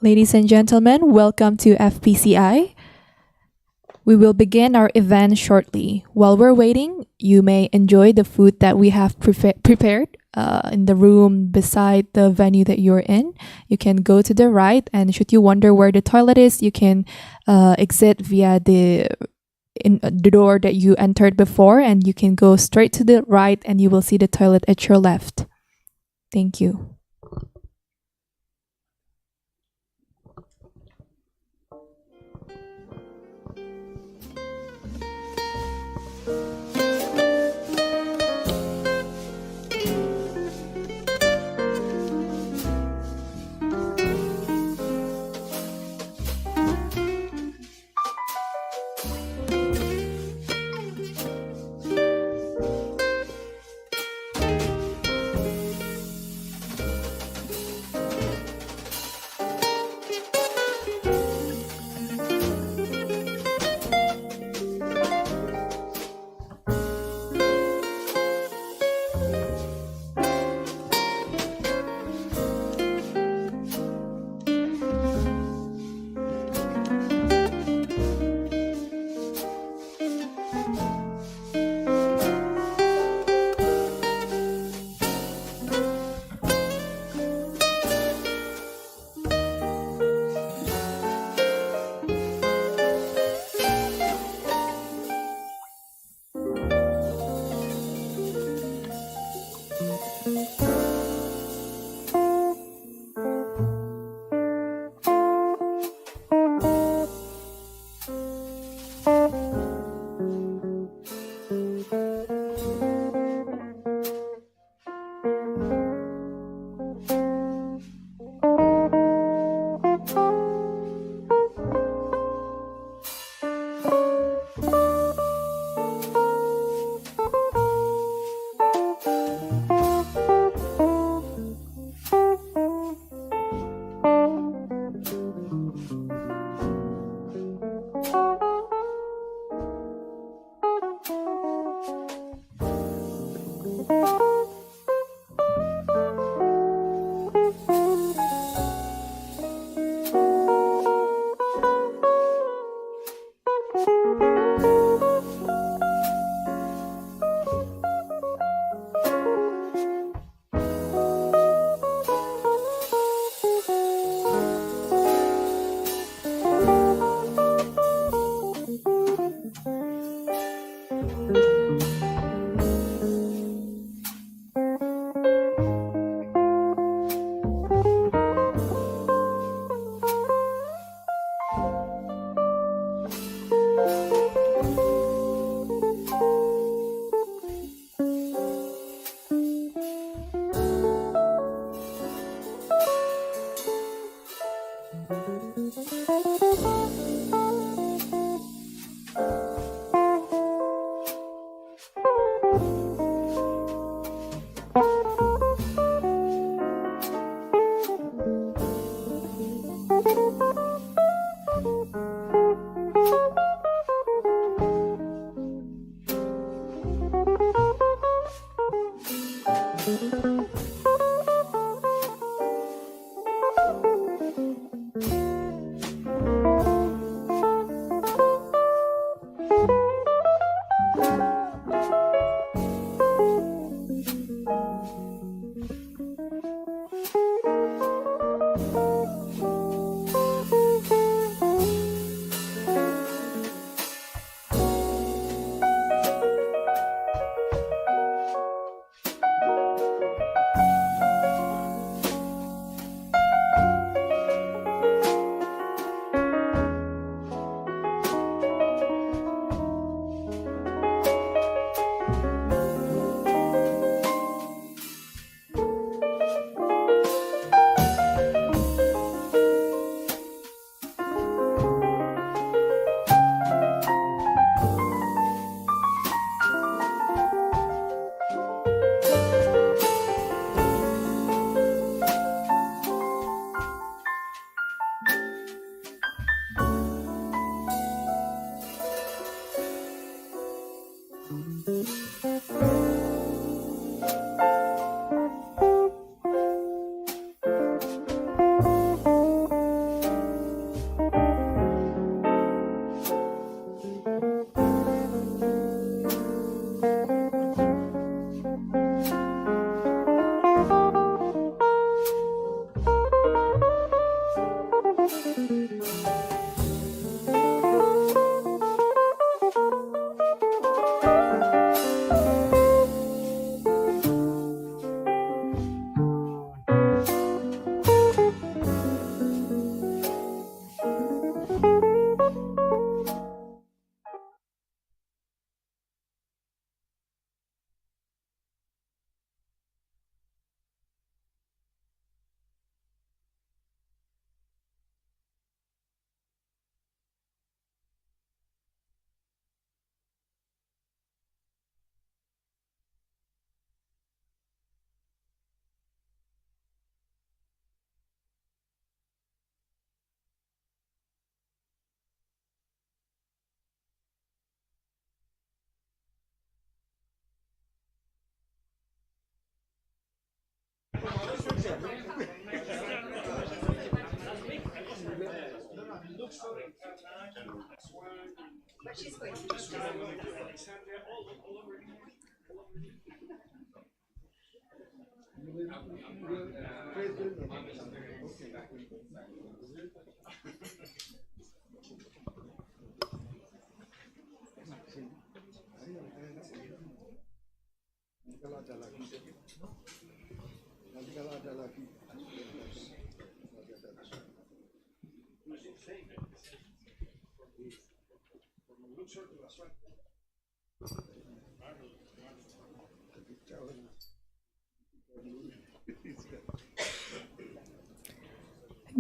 Ladies and gentlemen, welcome to FPCI. We will begin our event shortly. While we're waiting, you may enjoy the food that we have prepared in the room beside the venue that you're in. You can go to the right, and should you wonder where the toilet is, you can exit via the door that you entered before, and you can go straight to the right, and you will see the toilet at your left. Thank you.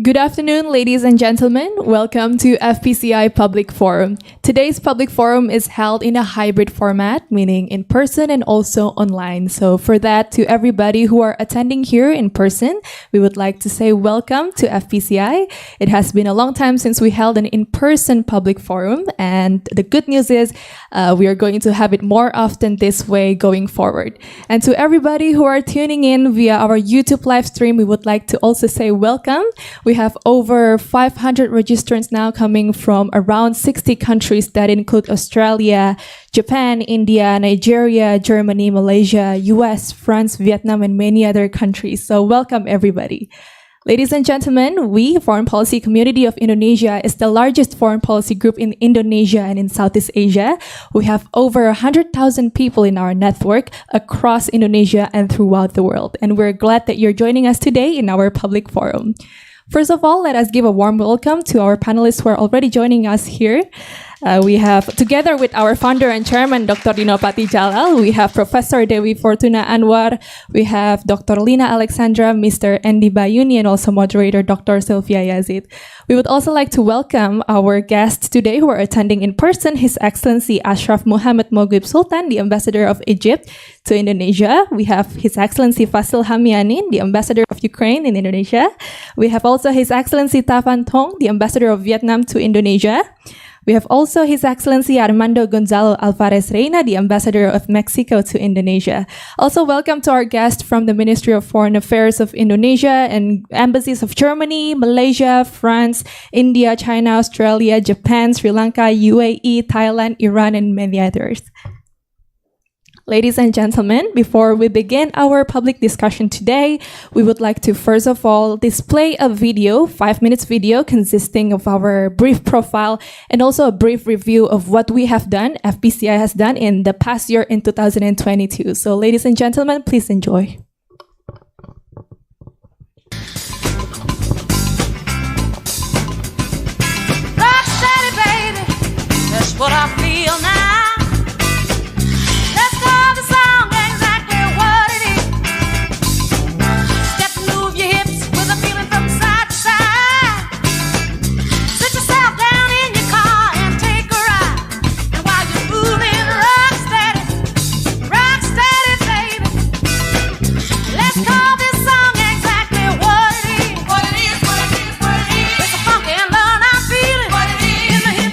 Good afternoon, ladies and gentlemen. Welcome to FPCI Public Forum. Today's public forum is held in a hybrid format, meaning in person and also online. So for that, to everybody who are attending here in person, we would like to say welcome to FPCI. It has been a long time since we held an in-person public forum, and the good news is we are going to have it more often this way going forward. And to everybody who are tuning in via our YouTube live stream, we would like to also say welcome. We have over 500 registrants now coming from around 60 countries that include Australia, Japan, India, Nigeria, Germany, Malaysia, US, France, Vietnam, and many other countries. So welcome everybody. Ladies and gentlemen, we, Foreign Policy Community of Indonesia, is the largest foreign policy group in Indonesia and in Southeast Asia. We have over 100,000 people in our network across Indonesia and throughout the world. And we're glad that you're joining us today in our public forum. First of all, let us give a warm welcome to our panelists who are already joining us here. We have, together with our founder and chairman, Dr. Dinopati Jalal, we have Professor Dewi Fortuna Anwar, we have Dr. Lina Alexandra, Mr. Andy Bayuni, and also moderator Dr. Sylvia Yazid. We would also like to welcome our guests today who are attending in person, His Excellency Ashraf Muhammad Moghib Sultan, the Ambassador of Egypt to Indonesia. We have His Excellency Fasil Hamianin, the Ambassador of Ukraine in Indonesia. We have also His Excellency Tavan Tong, the Ambassador of Vietnam to Indonesia. We have also His Excellency Armando Gonzalo Alvarez Reina, the Ambassador of Mexico to Indonesia. Also, welcome to our guest from the Ministry of Foreign Affairs of Indonesia and embassies of Germany, Malaysia, France, India, China, Australia, Japan, Sri Lanka, UAE, Thailand, Iran, and many others. Ladies and gentlemen, before we begin our public discussion today, we would like to first of all display a video, 5 minutes video consisting of our brief profile and also a brief review of what we have done, FPCI has done in the past year in 2022. So ladies and gentlemen, please enjoy. Rock steady, baby, that's what I feel now. What it is.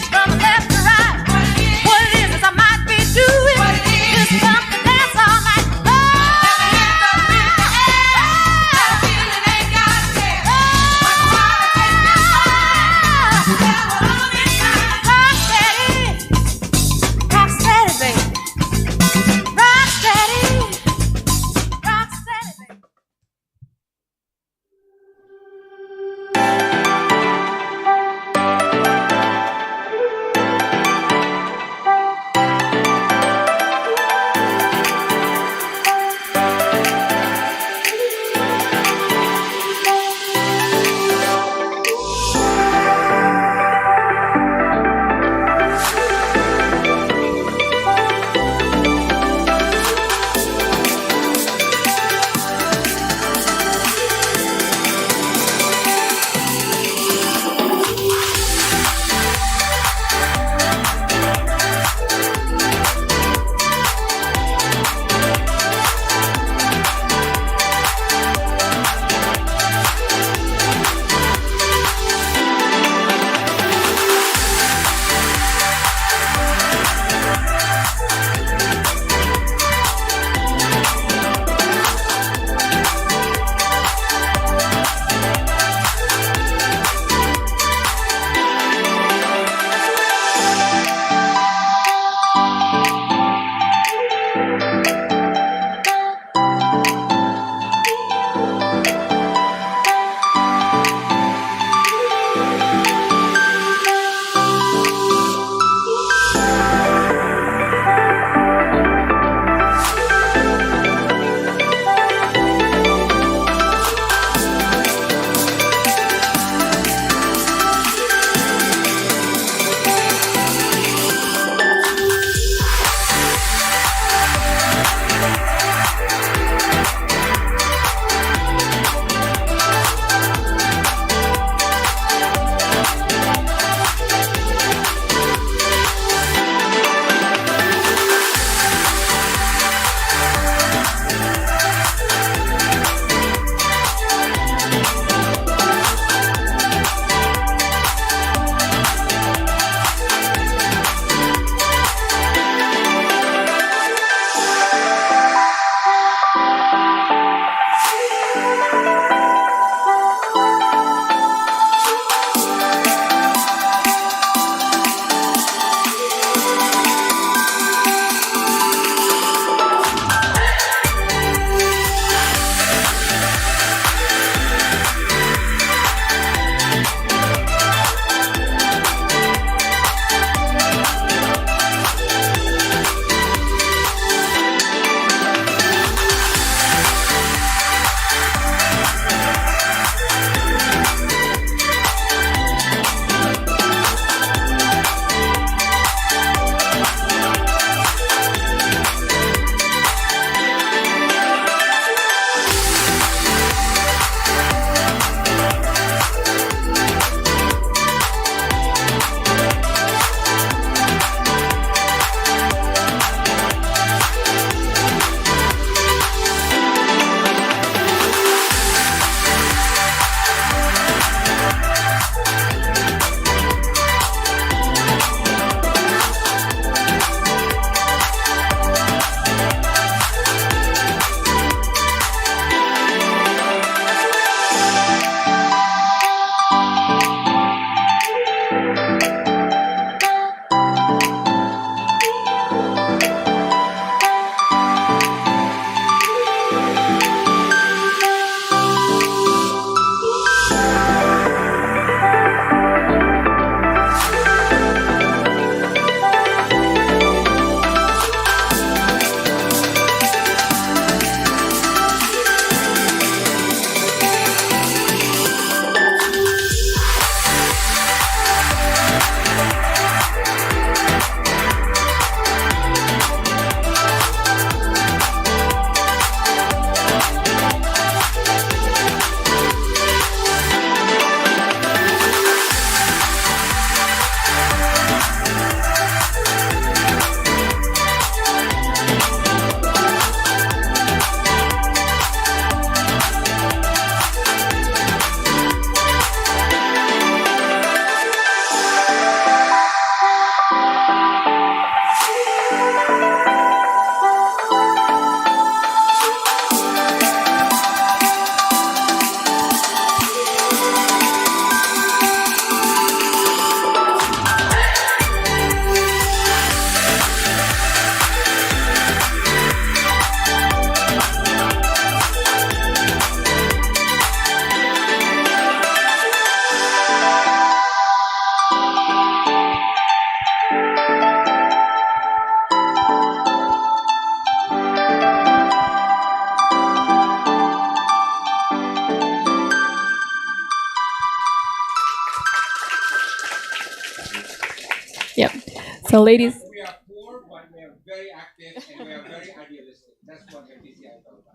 So, ladies. We are poor, but we are very active and we are very idealistic. That's what FPCI is all about.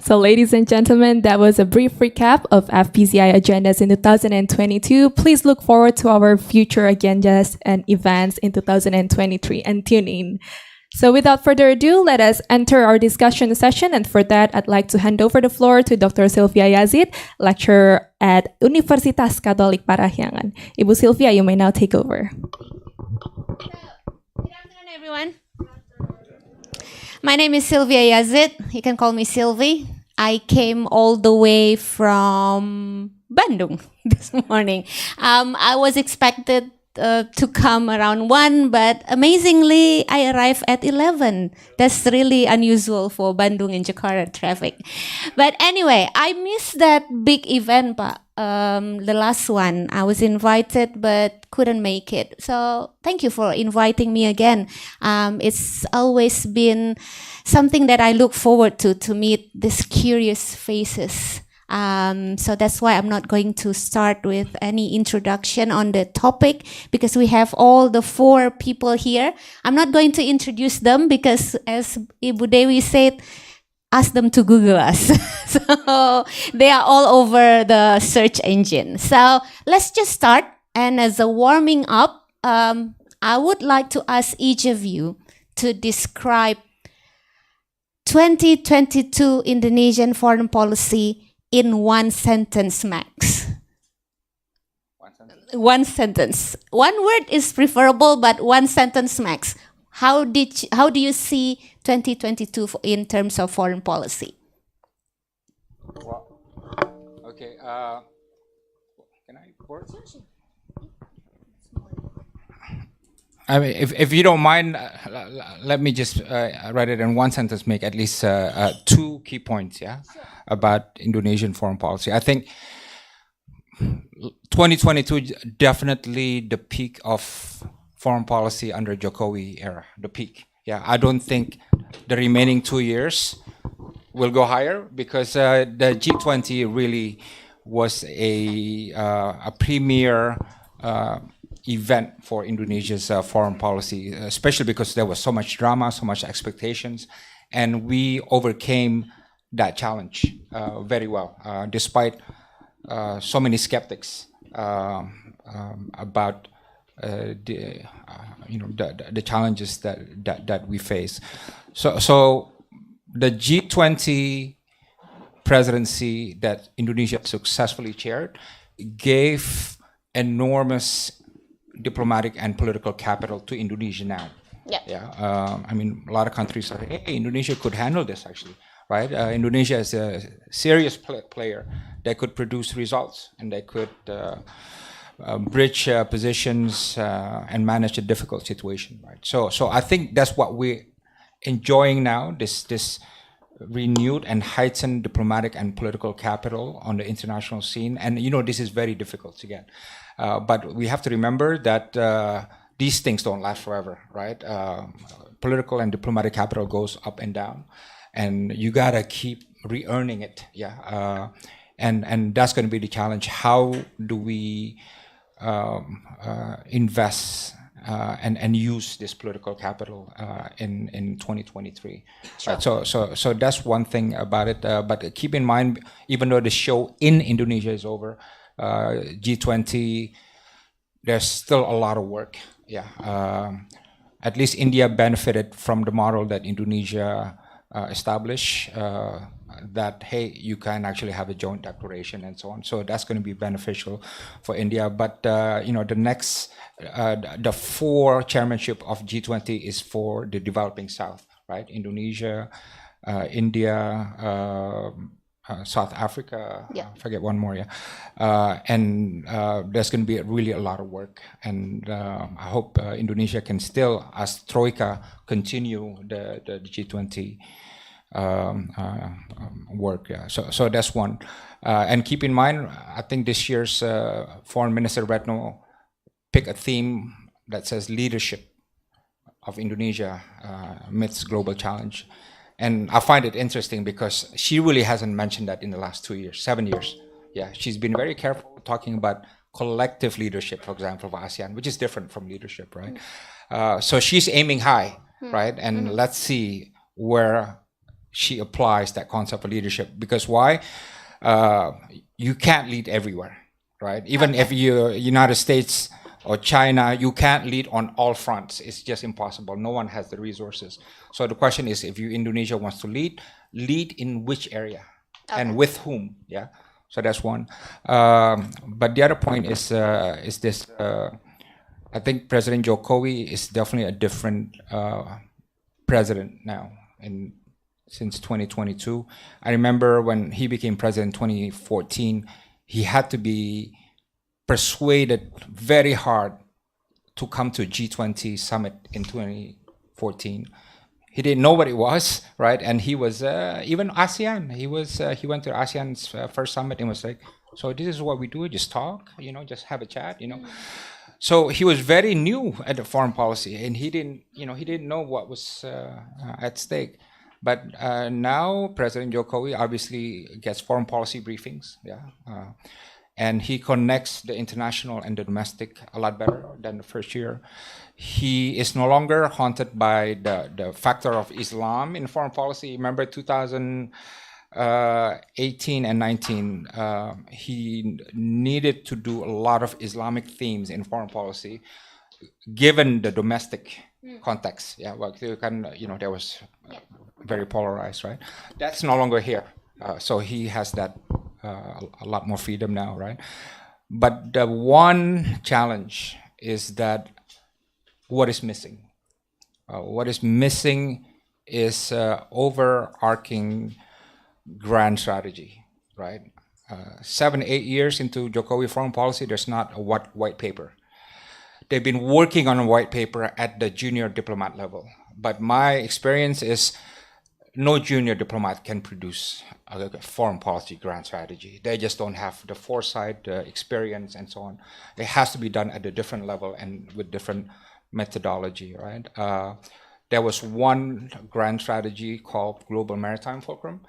So, ladies and gentlemen, that was a brief recap of FPCI agendas in 2022. Please look forward to our future agendas and events in 2023 and tune in. So, without further ado, let us enter our discussion session. And for that, I'd like to hand over the floor to Dr. Sylvia Yazid, lecturer at Universitas Katolik Parahyangan. Ibu Sylvia, you may now take over. Good afternoon, everyone. My name is Sylvia Yazid. You can call me Sylvie. I came all the way from Bandung this morning. I was expected to come around 1, but amazingly, I arrived at 11. That's really unusual for Bandung and Jakarta traffic. But anyway, I missed that big event, Pak. The last one. I was invited but couldn't make it. So thank you for inviting me again. It's always been something that I look forward to meet these curious faces. So that's why I'm not going to start with any introduction on the topic because we have all the 4 people here. I'm not going to introduce them because as Ibu Dewi said, ask them to Google us. So they are all over the search engine. So let's just start. And as a warming up, I would like to ask each of you to describe 2022 Indonesian foreign policy in one sentence max. One sentence. One word is preferable, but one sentence max. How do you see 2022 in terms of foreign policy? Well, okay. Can I work? I mean, if you don't mind, let me just write it in one sentence, make at least 2 key points, yeah, about Indonesian foreign policy. I think 2022 definitely the peak of foreign policy under Jokowi era, the peak. Yeah, I don't think the remaining 2 years will go higher because the G20 really was a premier event for Indonesia's foreign policy, especially because there was so much drama, so much expectations, and we overcame that challenge very well, despite so many skeptics about the challenges that we face. So the G20 presidency that Indonesia successfully chaired gave enormous diplomatic and political capital to Indonesia now. Yeah. I mean, a lot of countries are, hey, Indonesia could handle this actually, right? Indonesia is a serious player that could produce results and they could bridge positions and manage a difficult situation, right? So I think that's what we're enjoying now, this renewed and heightened diplomatic and political capital on the international scene. And this is very difficult to get. But we have to remember that these things don't last forever, right? Political and diplomatic capital goes up and down, and you gotta keep re-earning it, yeah. And that's going to be the challenge. How do we invest and use this political capital in 2023? Sure. Right, so that's one thing about it. But keep in mind, even though the show in Indonesia is over, G20, there's still a lot of work. Yeah. At least India benefited from the model that Indonesia established. That hey, you can actually have a joint declaration and so on. So that's going to be beneficial for India. But the next, the 4 chairmanship of G20 is for the developing South, right? Indonesia, India, South Africa. Yeah. I forget one more. Yeah, and there's going to be really a lot of work. And I hope Indonesia can still, as Troika, continue the G20. Work. Yeah. So that's one. And keep in mind, I think this year's Foreign Minister Retno picked a theme that says leadership of Indonesia amidst global challenge. And I find it interesting because she really hasn't mentioned that in the last 2 years, 7 years. Yeah, she's been very careful talking about collective leadership, for example, of ASEAN, which is different from leadership, right? So she's aiming high, right? And let's see where she applies that concept of leadership. Because why? You can't lead everywhere, right? Even if you're United States or China, you can't lead on all fronts. It's just impossible. No one has the resources. So the question is, if Indonesia wants to lead in which area and with whom? Yeah. So that's one. But the other point is this. I think President Jokowi is definitely a different president now. Since 2022, I remember when he became president in 2014, he had to be persuaded very hard to come to G20 summit in 2014. He didn't know what it was, right? And he was even ASEAN. He went to ASEAN's first summit and was like, "So this is what we do? Just talk, just have a chat, So he was very new at the foreign policy, and he didn't know what was at stake. But now President Jokowi obviously gets foreign policy briefings, and he connects the international and the domestic a lot better than the first year. He is no longer haunted by the factor of Islam in foreign policy. Remember 2018 and 19, he needed to do a lot of Islamic themes in foreign policy, given the domestic context. Yeah, well, there was very polarized, right? That's no longer here. So he has that a lot more freedom now, right? But the one challenge is that what is missing? What is missing is overarching grand strategy, right? 7-8 years into Jokowi foreign policy, there's not a white paper. They've been working on a white paper at the junior diplomat level. But my experience is no junior diplomat can produce a foreign policy grand strategy. They just don't have the foresight, the experience, and so on. It has to be done at a different level and with different methodology, right? There was one grand strategy called Global Maritime Fulcrum,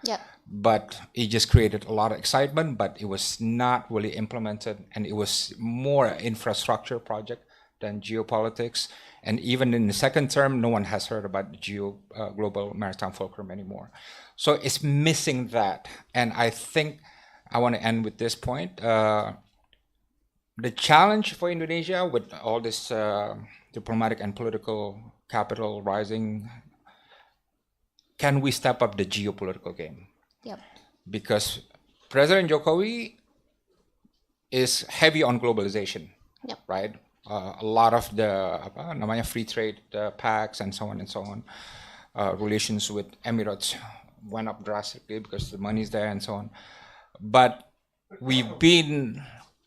but it just created a lot of excitement, but it was not really implemented, and it was more an infrastructure project than geopolitics. And even in the second term, no one has heard about Global Maritime Fulcrum anymore. So it's missing that. And I think I want to end with this point. The challenge for Indonesia with all this diplomatic and political capital rising, can we step up the geopolitical game? Because President Jokowi is heavy on globalization, right? A lot of the free trade pacts and so on. Relations with Emirates went up drastically because the money's there and so on. But we've been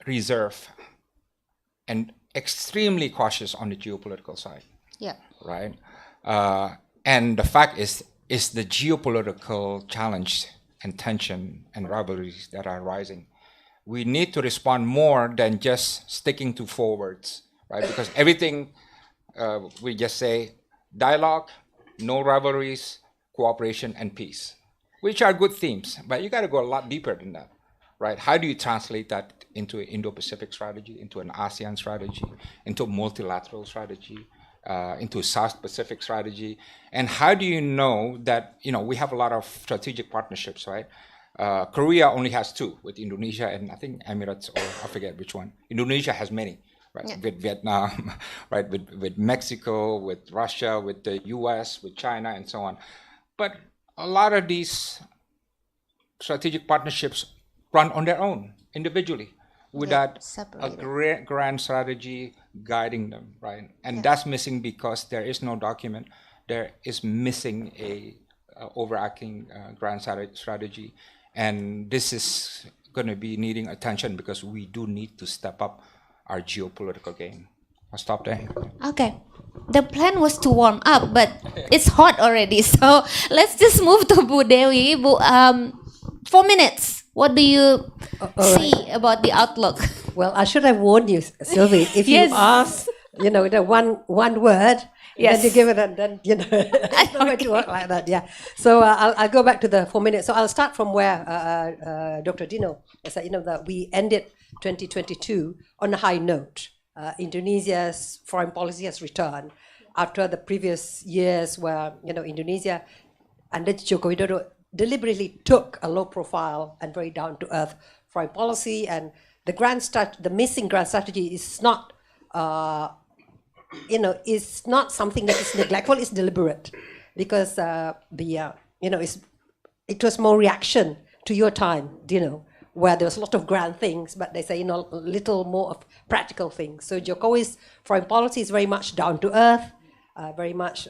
reserved and extremely cautious on the geopolitical side. Right? And the fact is the geopolitical challenge and tension and rivalries that are rising. We need to respond more than just sticking to forwards, right? Because everything we just say dialogue, no rivalries, cooperation, and peace, which are good themes, but you got to go a lot deeper than that, right? How do you translate that into an Indo-Pacific strategy, into an ASEAN strategy, into a multilateral strategy, into a South Pacific strategy? And how do you know that, we have a lot of strategic partnerships, right? Korea only has 2 with Indonesia and I think Emirates, or I forget which one. Indonesia has many, right? With Vietnam, right? With Mexico, with Russia, with the US, with China, and so on. But a lot of these strategic partnerships run on their own, individually, without a grand strategy guiding them, right? And that's missing because there is no document. There is missing a overarching grand strategy. And this is going to be needing attention because we do need to step up our geopolitical game. I'll stop there. Okay. The plan was to warm up, but it's hot already. So let's just move to Bu Dewi. 4 minutes. What do you see about the outlook? Well, I should have warned you, Sylvie. If Yes. you ask, the one word, Yes. Then you give it, and then it's not going to work like that. Yeah. So I'll go back to the 4 minutes. So I'll start from where Dr. Dino said. That we ended 2022 on a high note. Indonesia's foreign policy has returned after the previous years, where Indonesia under Joko Widodo deliberately took a low-profile and very down-to-earth foreign policy, and the missing grand strategy is not. Is not something that is neglectful. It's deliberate, because it was more reaction to your time, where there was a lot of grand things, but they say a little more of practical things. So Jokowi's foreign policy is very much down to earth, very much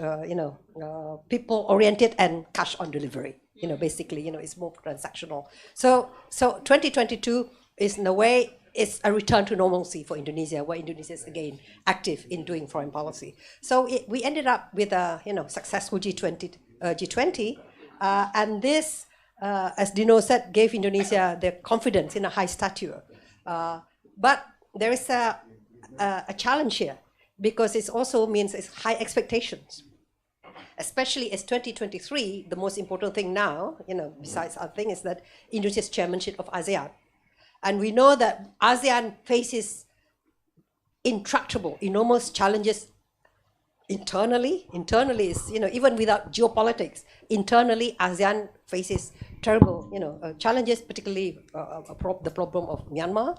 people oriented and cash on delivery. Basically, it's more transactional. So 2022 is in a way. It's a return to normalcy for Indonesia, where Indonesia is again active in doing foreign policy. So we ended up with a successful G20, and this, as Dino said, gave Indonesia the confidence in a high stature. But there is a challenge here, because it also means it's high expectations, especially as 2023. The most important thing now, besides other thing, is that Indonesia's chairmanship of ASEAN. And we know that ASEAN faces intractable, enormous challenges internally. Internally is, even without geopolitics, internally ASEAN faces terrible, challenges, particularly the problem of Myanmar,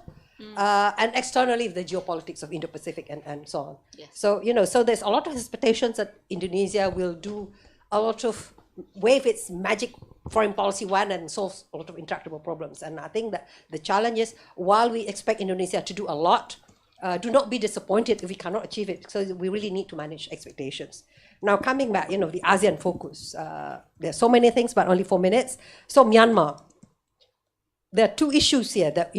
and externally the geopolitics of Indo-Pacific and so on. Yes. So, so there's a lot of expectations that Indonesia will do a lot of, wave its magic foreign policy wand and solves a lot of intractable problems. And I think that the challenge is, while we expect Indonesia to do a lot, do not be disappointed if we cannot achieve it. So we really need to manage expectations. Now, coming back, the ASEAN focus. There's so many things, but only 4 minutes. So Myanmar. There are two issues here that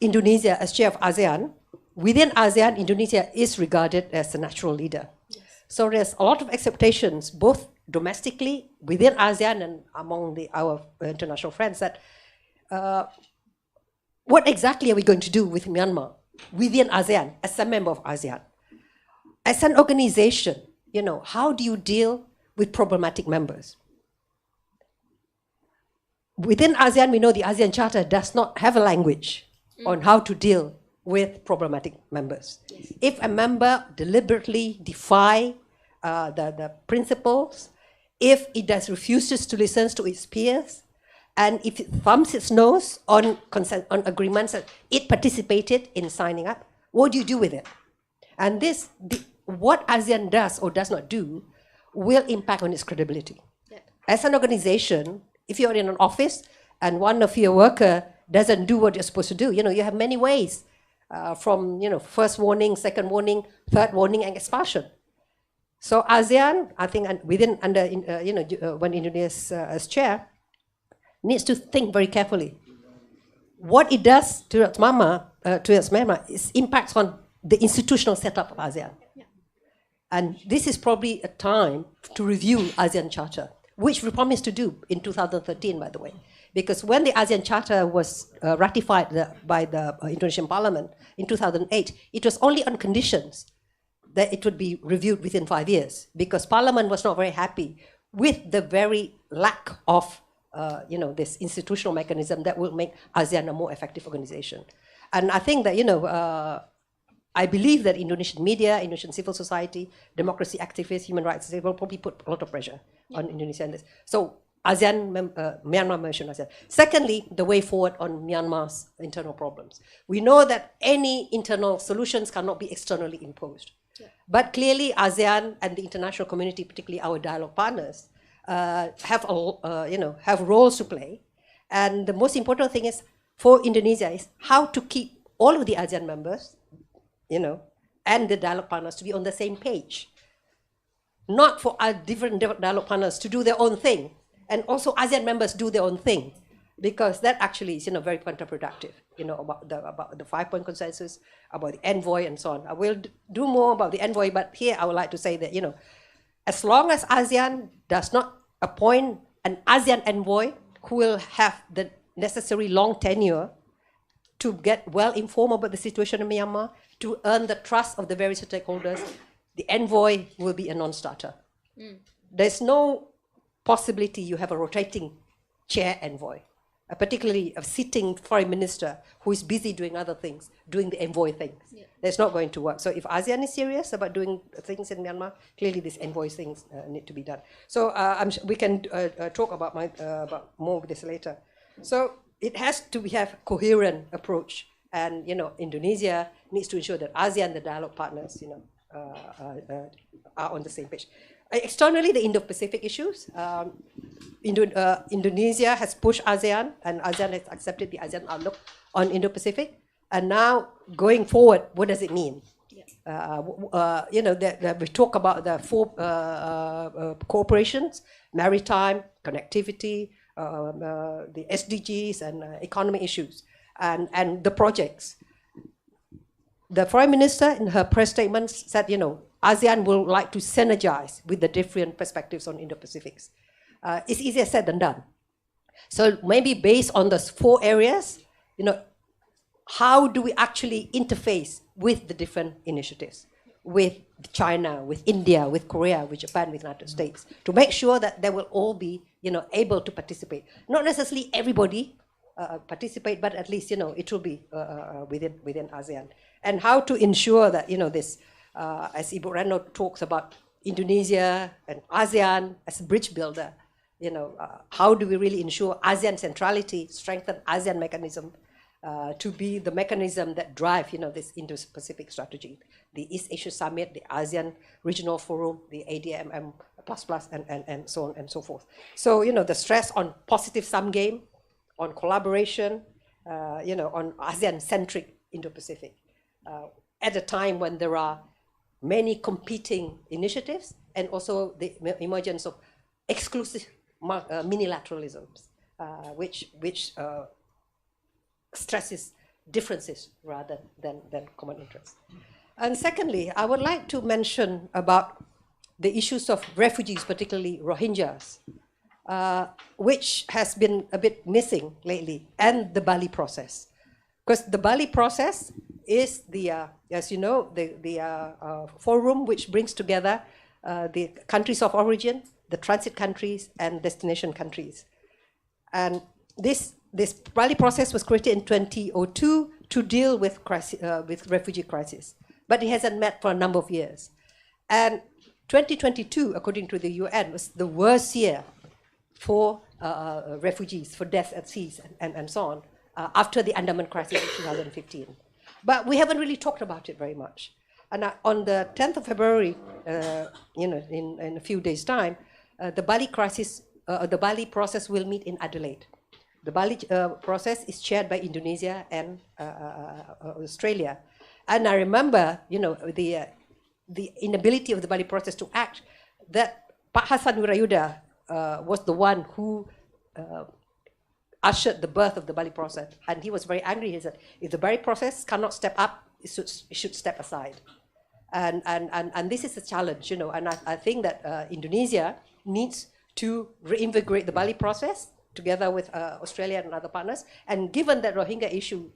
Indonesia, as chair of ASEAN, within ASEAN, Indonesia is regarded as a natural leader. Yes. So there's a lot of expectations, both domestically, within ASEAN, and among our international friends, that what exactly are we going to do with Myanmar within ASEAN, as a member of ASEAN? As an organization, how do you deal with problematic members? Within ASEAN, we know the ASEAN Charter does not have a language on how to deal with problematic members. Yes. If a member deliberately defy the principles, if it refuses to listen to its peers, and if it thumbs its nose on agreements that it participated in signing up, what do you do with it? And what ASEAN does or does not do will impact on its credibility. Yeah. As an organization, if you're in an office and one of your worker doesn't do what you're supposed to do, you have many ways, from first warning, second warning, third warning, and expulsion. So ASEAN, I think, when Indonesia as chair, needs to think very carefully. What it does towards Myanmar is impacts on the institutional setup of ASEAN. Yeah. And this is probably a time to review ASEAN Charter, which we promised to do in 2013, by the way. Because when the ASEAN Charter was ratified by the Indonesian Parliament in 2008, it was only on conditions that it would be reviewed within 5 years, because Parliament was not very happy with the very lack of this institutional mechanism that will make ASEAN a more effective organization. And I think that, I believe that Indonesian media, Indonesian civil society, democracy activists, human rights, they will probably put a lot of pressure on Indonesia in this. So ASEAN, Myanmar mentioned ASEAN. Secondly, the way forward on Myanmar's internal problems. We know that any internal solutions cannot be externally imposed. Yeah. But clearly ASEAN and the international community, particularly our dialogue partners, have roles to play. And the most important thing is for Indonesia is how to keep all of the ASEAN members, and the dialogue partners to be on the same page. Not for our different dialogue partners to do their own thing, and also ASEAN members do their own thing, because that actually is very counterproductive. About the 5-point consensus, about the envoy, and so on. I will do more about the envoy, but here I would like to say that as long as ASEAN does not appoint an ASEAN envoy who will have the necessary long tenure to get well informed about the situation in Myanmar, to earn the trust of the various stakeholders, the envoy will be a non-starter. There's no possibility you have a rotating chair envoy, particularly a sitting foreign minister who is busy doing other things, doing the envoy things. That's not going to work. So if ASEAN is serious about doing things in Myanmar, clearly these envoy things need to be done. So we can talk about more of this later. So it has to have coherent approach, and Indonesia needs to ensure that ASEAN, the dialogue partners, are on the same page. Externally, the Indo-Pacific issues. Indonesia has pushed ASEAN, and ASEAN has accepted the ASEAN outlook on Indo-Pacific. And now, going forward, what does it mean? We talk about the four cooperations: maritime, connectivity, the SDGs, and economy issues, and the projects. The Foreign Minister, in her press statement, said, ASEAN will like to synergize with the different perspectives on Indo-Pacifics. It's easier said than done. So maybe based on those 4 areas, how do we actually interface with the different initiatives, with China, with India, with Korea, with Japan, with the United States, to make sure that they will all be, able to participate. Not necessarily everybody participate, but at least, it will be within ASEAN. And how to ensure that, this, as Ibu Reno talks about Indonesia and ASEAN as a bridge builder, how do we really ensure ASEAN centrality, strengthen ASEAN mechanism to be the mechanism that drive, this Indo-Pacific strategy, the East Asia Summit, the ASEAN Regional Forum, the ADMM++, and so on and so forth. So, the stress on positive sum game, on collaboration, on ASEAN-centric Indo-Pacific, at a time when there are many competing initiatives and also the emergence of exclusive minilateralisms, which stresses differences rather than common interests. And secondly, I would like to mention about the issues of refugees, particularly Rohingyas, which has been a bit missing lately, and the Bali process. Because the Bali process is the, as you know, the forum which brings together the countries of origin, the transit countries, and destination countries. And this Bali process was created in 2002 to deal with refugee crisis, but it hasn't met for a number of years. And 2022, according to the UN, was the worst year for refugees, for deaths at seas, and so on, after the Andaman crisis in 2015. But we haven't really talked about it very much. And on the 10th of February, in a few days' time, the Bali process will meet in Adelaide. The Bali process is chaired by Indonesia and Australia. And I remember, the inability of the Bali process to act, that Pak Hassan Wirayuda was the one who ushered the birth of the Bali process. And he was very angry. He said, if the Bali process cannot step up, it should step aside. And this is a challenge, and I think that Indonesia needs to reinvigorate the Bali process together with Australia and other partners. And given that Rohingya issue,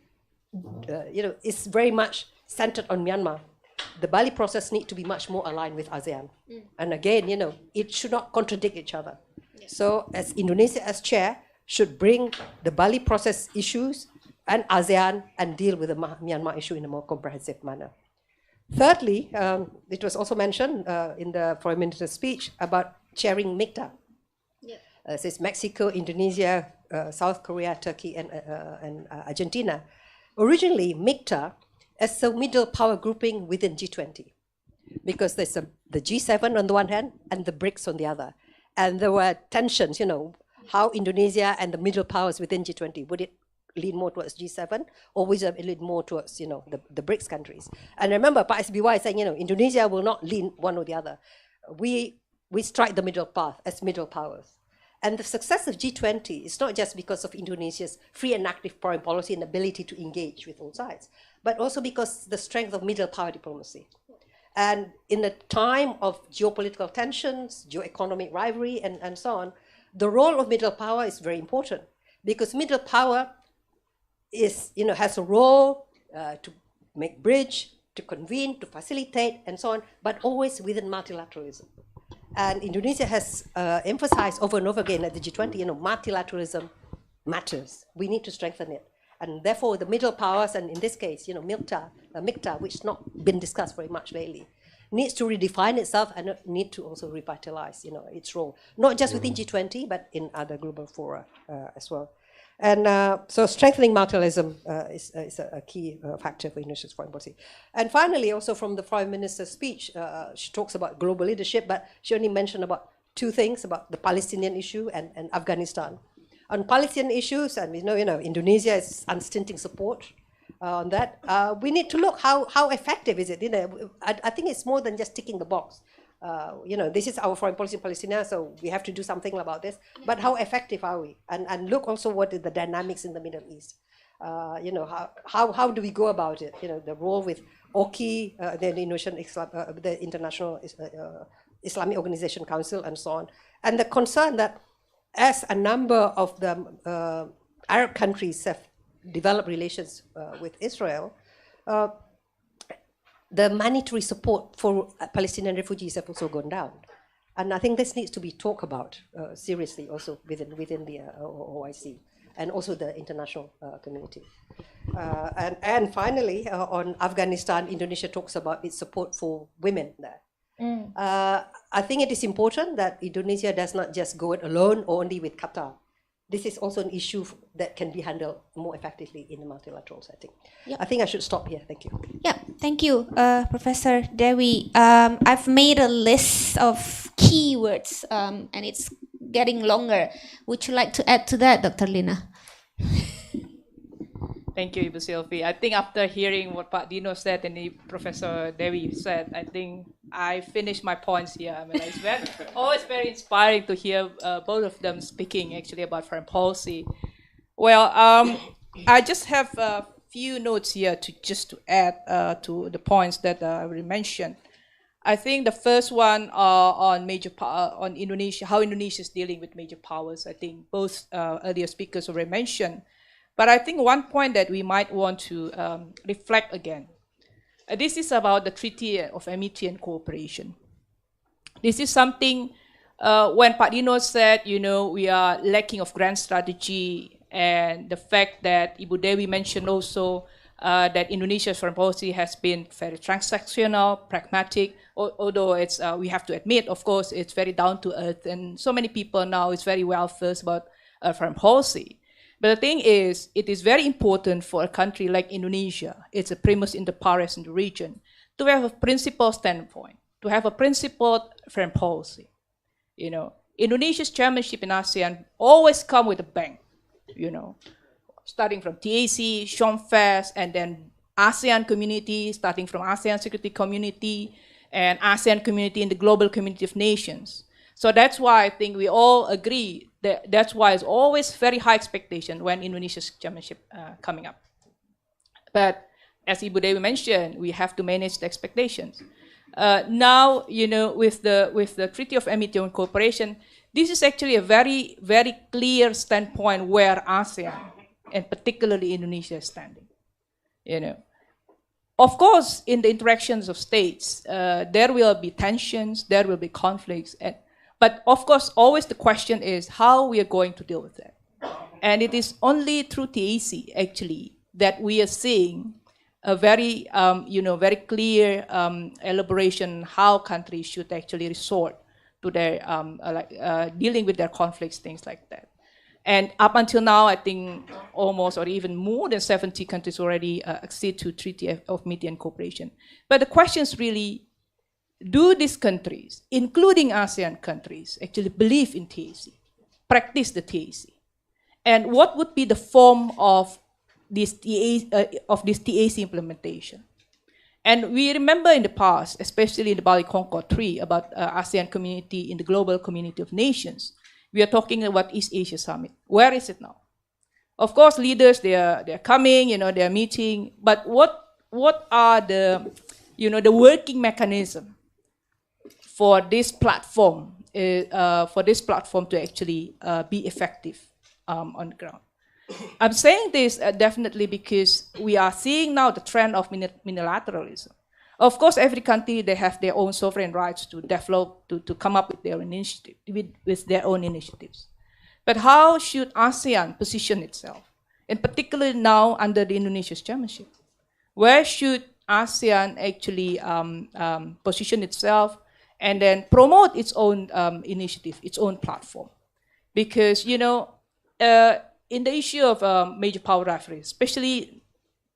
is very much centered on Myanmar, the Bali process needs to be much more aligned with ASEAN. And again, it should not contradict each other. So as Indonesia as chair should bring the Bali process issues and ASEAN and deal with the Myanmar issue in a more comprehensive manner. Thirdly, it was also mentioned in the Foreign Minister's speech about chairing MICTA. Says Mexico, Indonesia, South Korea, Turkey, and Argentina. Originally, MICTA as a middle power grouping within G20, because there's the G7 on the one hand and the BRICS on the other. And there were tensions, how Indonesia and the middle powers within G20, would it lean more towards G7 or would it lean more towards, the BRICS countries? And remember, Pak SBY is saying, Indonesia will not lean one or the other. We strike the middle path as middle powers. And the success of G20 is not just because of Indonesia's free and active foreign policy and ability to engage with all sides, but also because the strength of middle power diplomacy. And in a time of geopolitical tensions, geoeconomic rivalry, and so on, the role of middle power is very important, because middle power is, has a role to make bridge, to convene, to facilitate, and so on, but always within multilateralism. And Indonesia has emphasized over and over again at the G20, multilateralism matters. We need to strengthen it. And therefore, the middle powers, and in this case, MICTA, which has not been discussed very much lately, needs to redefine itself and need to also revitalize, its role, not just within G20, but in other global fora as well. And so strengthening multilateralism is a key factor for Indonesia's foreign policy. And finally, also from the Prime Minister's speech, she talks about global leadership, but she only mentioned about two things, about the Palestinian issue and Afghanistan. On Palestinian issues, and we know, Indonesia is unstinting support on that. We need to look how effective is it. I think it's more than just ticking the box. This is our foreign policy in Palestine, so we have to do something about this. But how effective are we? And look also what is the dynamics in the Middle East. How do we go about it? The role with OKI, the Indonesian the International Islamic Organization Council, and so on. And the concern that as a number of the Arab countries have developed relations with Israel, the monetary support for Palestinian refugees have also gone down. And I think this needs to be talked about seriously also within the OIC and also the international community. And finally, on Afghanistan, Indonesia talks about its support for women there. I think it is important that Indonesia does not just go it alone or only with Qatar. This is also an issue that can be handled more effectively in a multilateral setting. Yep. I think I should stop here. Thank you. Yeah, thank you, Professor Dewi. I've made a list of keywords, and it's getting longer. Would you like to add to that, Dr. Lina? Thank you, Ibu Sylvie. I think after hearing what Pak Dino said and Professor Dewi said, I think I finished my points here. I mean, it's always very inspiring to hear both of them speaking actually about foreign policy. Well, I just have a few notes here to add to the points that I already mentioned. I think the first one on on Indonesia, how Indonesia is dealing with major powers. I think both earlier speakers already mentioned. But I think one point that we might want to reflect again, this is about the Treaty of Amity and Cooperation. This is something when Pak Dino said, we are lacking of grand strategy, and the fact that Ibu Dewi mentioned also that Indonesia's foreign policy has been very transactional, pragmatic, although it's we have to admit, of course, it's very down to earth, and so many people now is very well versed about foreign policy. But the thing is, it is very important for a country like Indonesia, it's a primus inter pares in the region, to have a principled standpoint, to have a principled foreign policy. Indonesia's chairmanship in ASEAN always come with a bang, starting from TAC, Shomfest, and then ASEAN community, starting from ASEAN Security Community, and ASEAN community in the global community of nations. So that's why I think we all agree that's why it's always very high expectation when Indonesia's chairmanship coming up. But as Ibu Dewi mentioned, we have to manage the expectations. Now, with the Treaty of Amity and Cooperation, this is actually a very, very clear standpoint where ASEAN, and particularly Indonesia, is standing. Of course, in the interactions of states, there will be tensions, there will be conflicts, but of course, always the question is how we are going to deal with that. And it is only through TAC, actually, that we are seeing a very, very clear elaboration how countries should actually resort to their dealing with their conflicts, things like that. And up until now, I think almost or even more than 70 countries already accede to Treaty of Amity and Cooperation. But the question is really, do these countries, including ASEAN countries, actually believe in TAC, practice the TAC? And what would be the form of this TAC implementation? And we remember in the past, especially in the Bali Concord 3, about ASEAN community in the global community of nations. We are talking about East Asia Summit. Where is it now? Of course, leaders, they are coming, they are meeting. But what are the working mechanism for this platform to actually be effective on the ground? I'm saying this definitely because we are seeing now the trend of unilateralism. Of course, every country, they have their own sovereign rights to develop, to come up with their initiative, with their own initiatives. But how should ASEAN position itself? And particularly now under the Indonesia's chairmanship. Where should ASEAN actually position itself and then promote its own initiative, its own platform? Because, in the issue of major power rivalry, especially,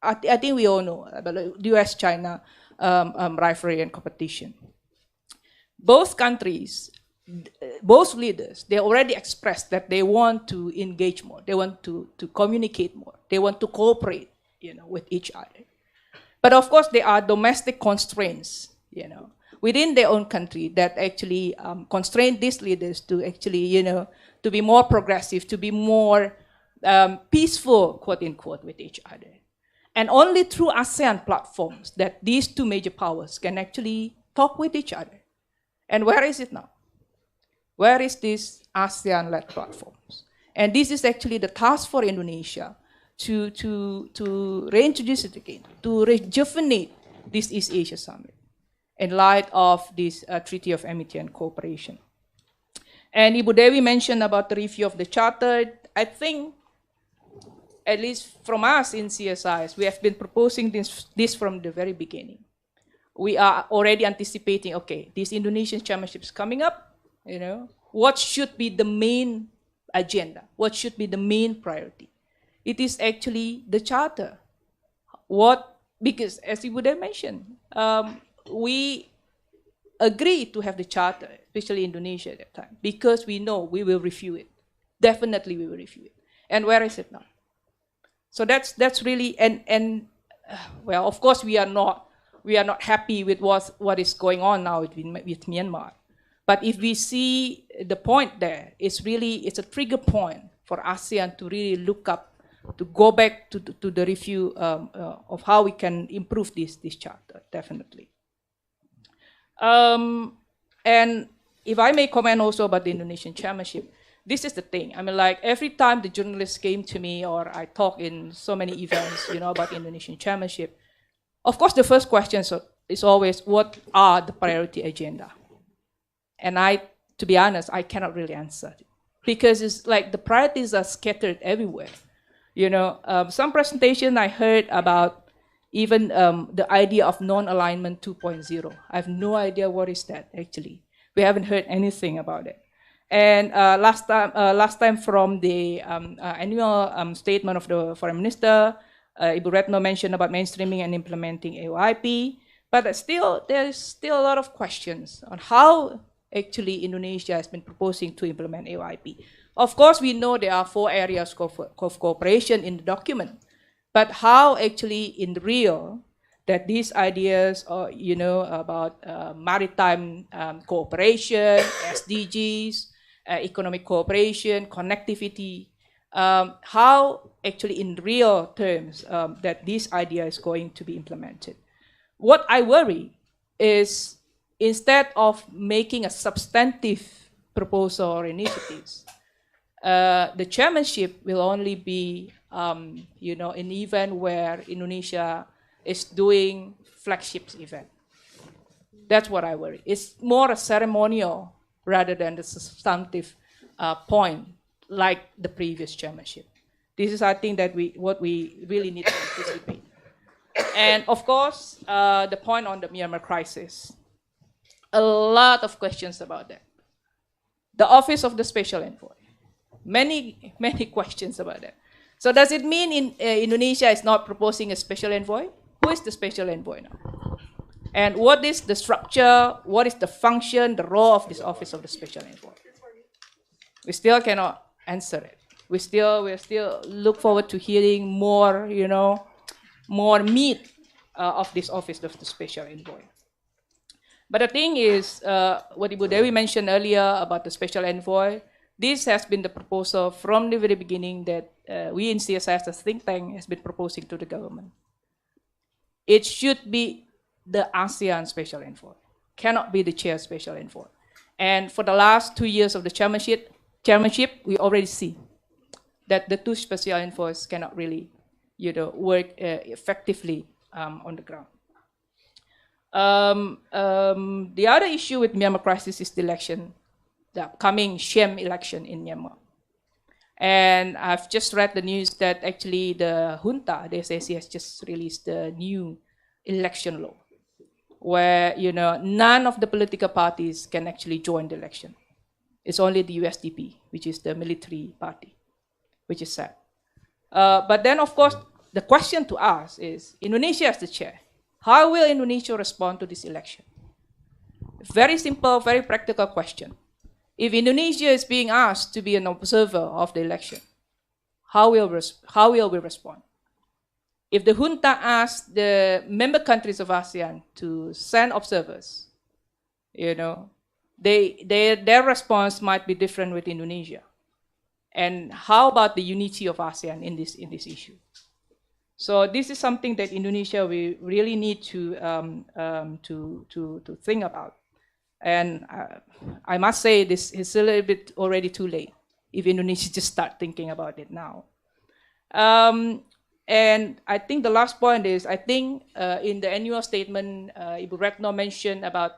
I think we all know about the US-China rivalry and competition. Both countries, both leaders, they already expressed that they want to engage more, they want to communicate more, they want to cooperate, with each other. But of course, there are domestic constraints, within their own country that actually constrain these leaders to actually, to be more progressive, to be more peaceful, quote unquote, with each other. And only through ASEAN platforms that these two major powers can actually talk with each other. And where is it now? Where is this ASEAN-led platforms? And this is actually the task for Indonesia to reintroduce it again, to rejuvenate this East Asia Summit in light of this Treaty of Amity and Cooperation. And Ibu Dewi mentioned about the review of the Charter. I think, at least from us in CSIS, we have been proposing this from the very beginning. We are already anticipating, okay, this Indonesian chairmanship is coming up, what should be the main agenda? What should be the main priority? It is actually the Charter. Because as Ibu Dewi mentioned, we agreed to have the Charter, especially Indonesia at that time, because we know we will review it. Definitely we will review it. And where is it now? So that's really, well, of course we are not happy with what is going on now with Myanmar. But if we see the point there, it's a trigger point for ASEAN to really look up, to go back to the review of how we can improve this Charter, definitely. And if I may comment also about the Indonesian chairmanship, this is the thing. I mean, like every time the journalists came to me or I talk in so many events, about the Indonesian chairmanship, of course, the first question is always, what are the priority agenda? And to be honest, I cannot really answer it because it's like the priorities are scattered everywhere. Some presentation I heard about even the idea of non-alignment 2.0. I have no idea what is that actually. We haven't heard anything about it. And last time from the annual statement of the Foreign Minister, Ibu Retno mentioned about mainstreaming and implementing AOIP, but there is still a lot of questions on how actually Indonesia has been proposing to implement AOIP. Of course, we know there are 4 areas of cooperation in the document, but how actually in real that these ideas, about maritime cooperation, SDGs, economic cooperation, connectivity, how actually in real terms that this idea is going to be implemented. What I worry is instead of making a substantive proposal or initiatives, the chairmanship will only be, an event where Indonesia is doing flagships event. That's what I worry. It's more a ceremonial rather than the substantive point like the previous chairmanship. This is, I think, what we really need to anticipate. And of course, the point on the Myanmar crisis. A lot of questions about that. The office of the special envoy. Many, many questions about that. So does it mean Indonesia is not proposing a special envoy? Who is the special envoy now? And what is the structure? What is the function, the role of this office of the special envoy? We still cannot answer it. We still look forward to hearing more, more meat of this office of the special envoy. But the thing is, what Ibu Dewi mentioned earlier about the special envoy, this has been the proposal from the very beginning that we in CSIS as think tank has been proposing to the government. It should be the ASEAN special envoy, cannot be the chair special envoy. And for the last 2 years of the chairmanship, we already see that the 2 special envoys cannot really, work effectively on the ground. The other issue with Myanmar crisis is the election, the upcoming sham election in Myanmar. And I've just read the news that actually the junta, the SAC, has just released the new election law, where none of the political parties can actually join the election. It's only the USDP, which is the military party, which is sad. But then, of course, the question to ask is, Indonesia as the chair, how will Indonesia respond to this election? Very simple, very practical question. If Indonesia is being asked to be an observer of the election, how will we respond? If the junta asks the member countries of ASEAN to send observers, their response might be different with Indonesia. And how about the unity of ASEAN in this issue? So this is something that Indonesia we really need to think about. And I must say this is a little bit already too late if Indonesia just start thinking about it now. And I think the last point is, I think in the annual statement, Ibu Retno mentioned about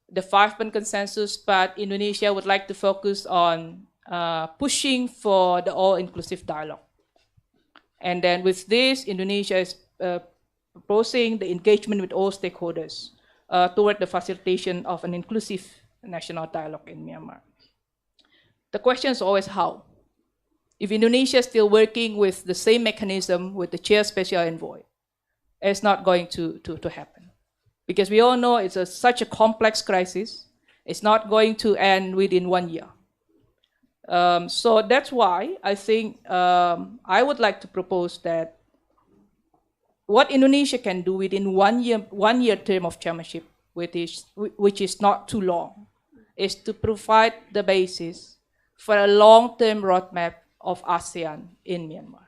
the 5-point consensus, but Indonesia would like to focus on pushing for the all-inclusive dialogue. And then with this, Indonesia is proposing the engagement with all stakeholders toward the facilitation of an inclusive national dialogue in Myanmar. The question is always how. If Indonesia is still working with the same mechanism with the chair special envoy, it's not going to happen. Because we all know it's such a complex crisis. It's not going to end within 1 year. So that's why I think I would like to propose that what Indonesia can do within 1 year term of chairmanship, which is not too long, is to provide the basis for a long-term roadmap of ASEAN in Myanmar.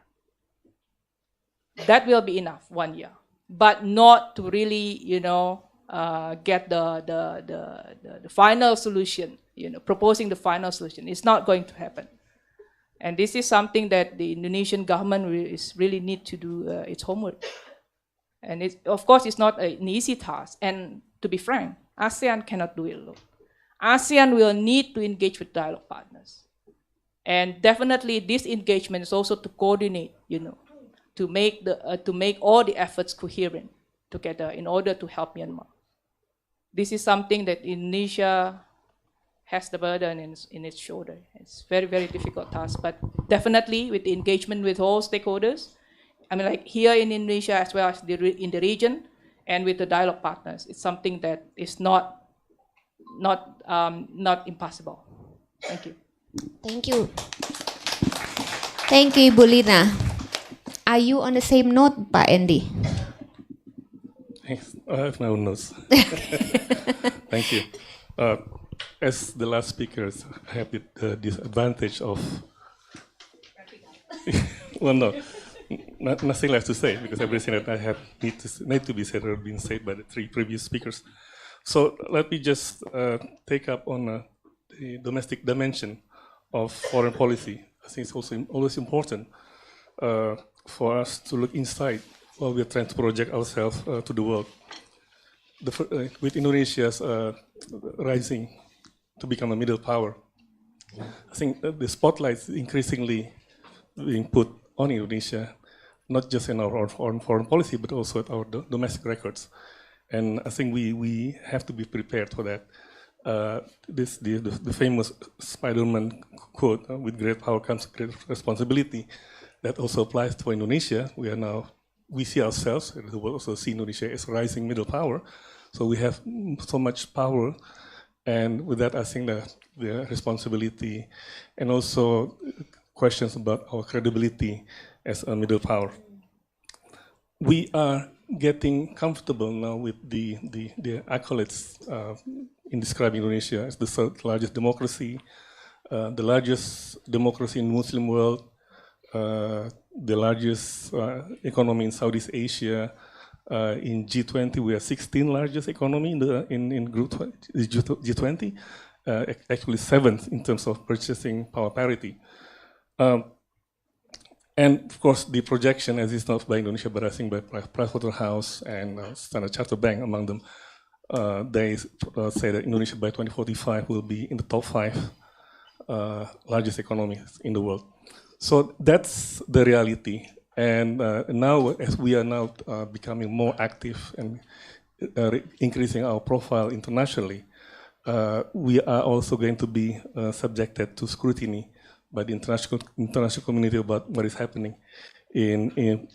That will be enough, 1 year, but not to really, get the final solution. Proposing the final solution. It's not going to happen. And this is something that the Indonesian government really need to do its homework. And of course, it's not an easy task. And to be frank, ASEAN cannot do it alone. ASEAN will need to engage with dialogue partners. And definitely this engagement is also to coordinate, to make all the efforts coherent together in order to help Myanmar. This is something that Indonesia has the burden in its shoulder. It's very, very difficult task, but definitely with the engagement with all stakeholders, like here in Indonesia as well as in the region and with the dialogue partners, it's something that is not impossible. Thank you. Thank you. Thank you, Ibu Lina. Are you on the same note, Pak Andy? Thanks. I have my own notes. Thank you. As the last speakers, I have the disadvantage of... well, no, nothing left to say, because everything that I have need to be said or been said by the 3 previous speakers. So let me just take up on the domestic dimension of foreign policy. I think it's also always important for us to look inside while we're trying to project ourselves to the world. With Indonesia's rising to become a middle power, I think the spotlight is increasingly being put on Indonesia, not just in our foreign policy, but also at our domestic records. And I think we have to be prepared for that. The famous Spider-Man quote, with great power comes great responsibility, that also applies to Indonesia. We see ourselves, and the world also see Indonesia as rising middle power. So we have so much power, and with that I think the responsibility and also questions about our credibility as a middle power. We are getting comfortable now with the accolades in describing Indonesia as the 3rd largest democracy, the largest democracy in the Muslim world, the largest economy in Southeast Asia. In G20, we are 16th largest economy in Group G20, actually 7th in terms of purchasing power parity. And of course, the projection, as is not by Indonesia, but I think by Pricewaterhouse and Standard Chartered Bank among them, they say that Indonesia by 2045 will be in the top 5 largest economies in the world. So that's the reality. And now, as we are now becoming more active and increasing our profile internationally, we are also going to be subjected to scrutiny by the international community about what is happening inside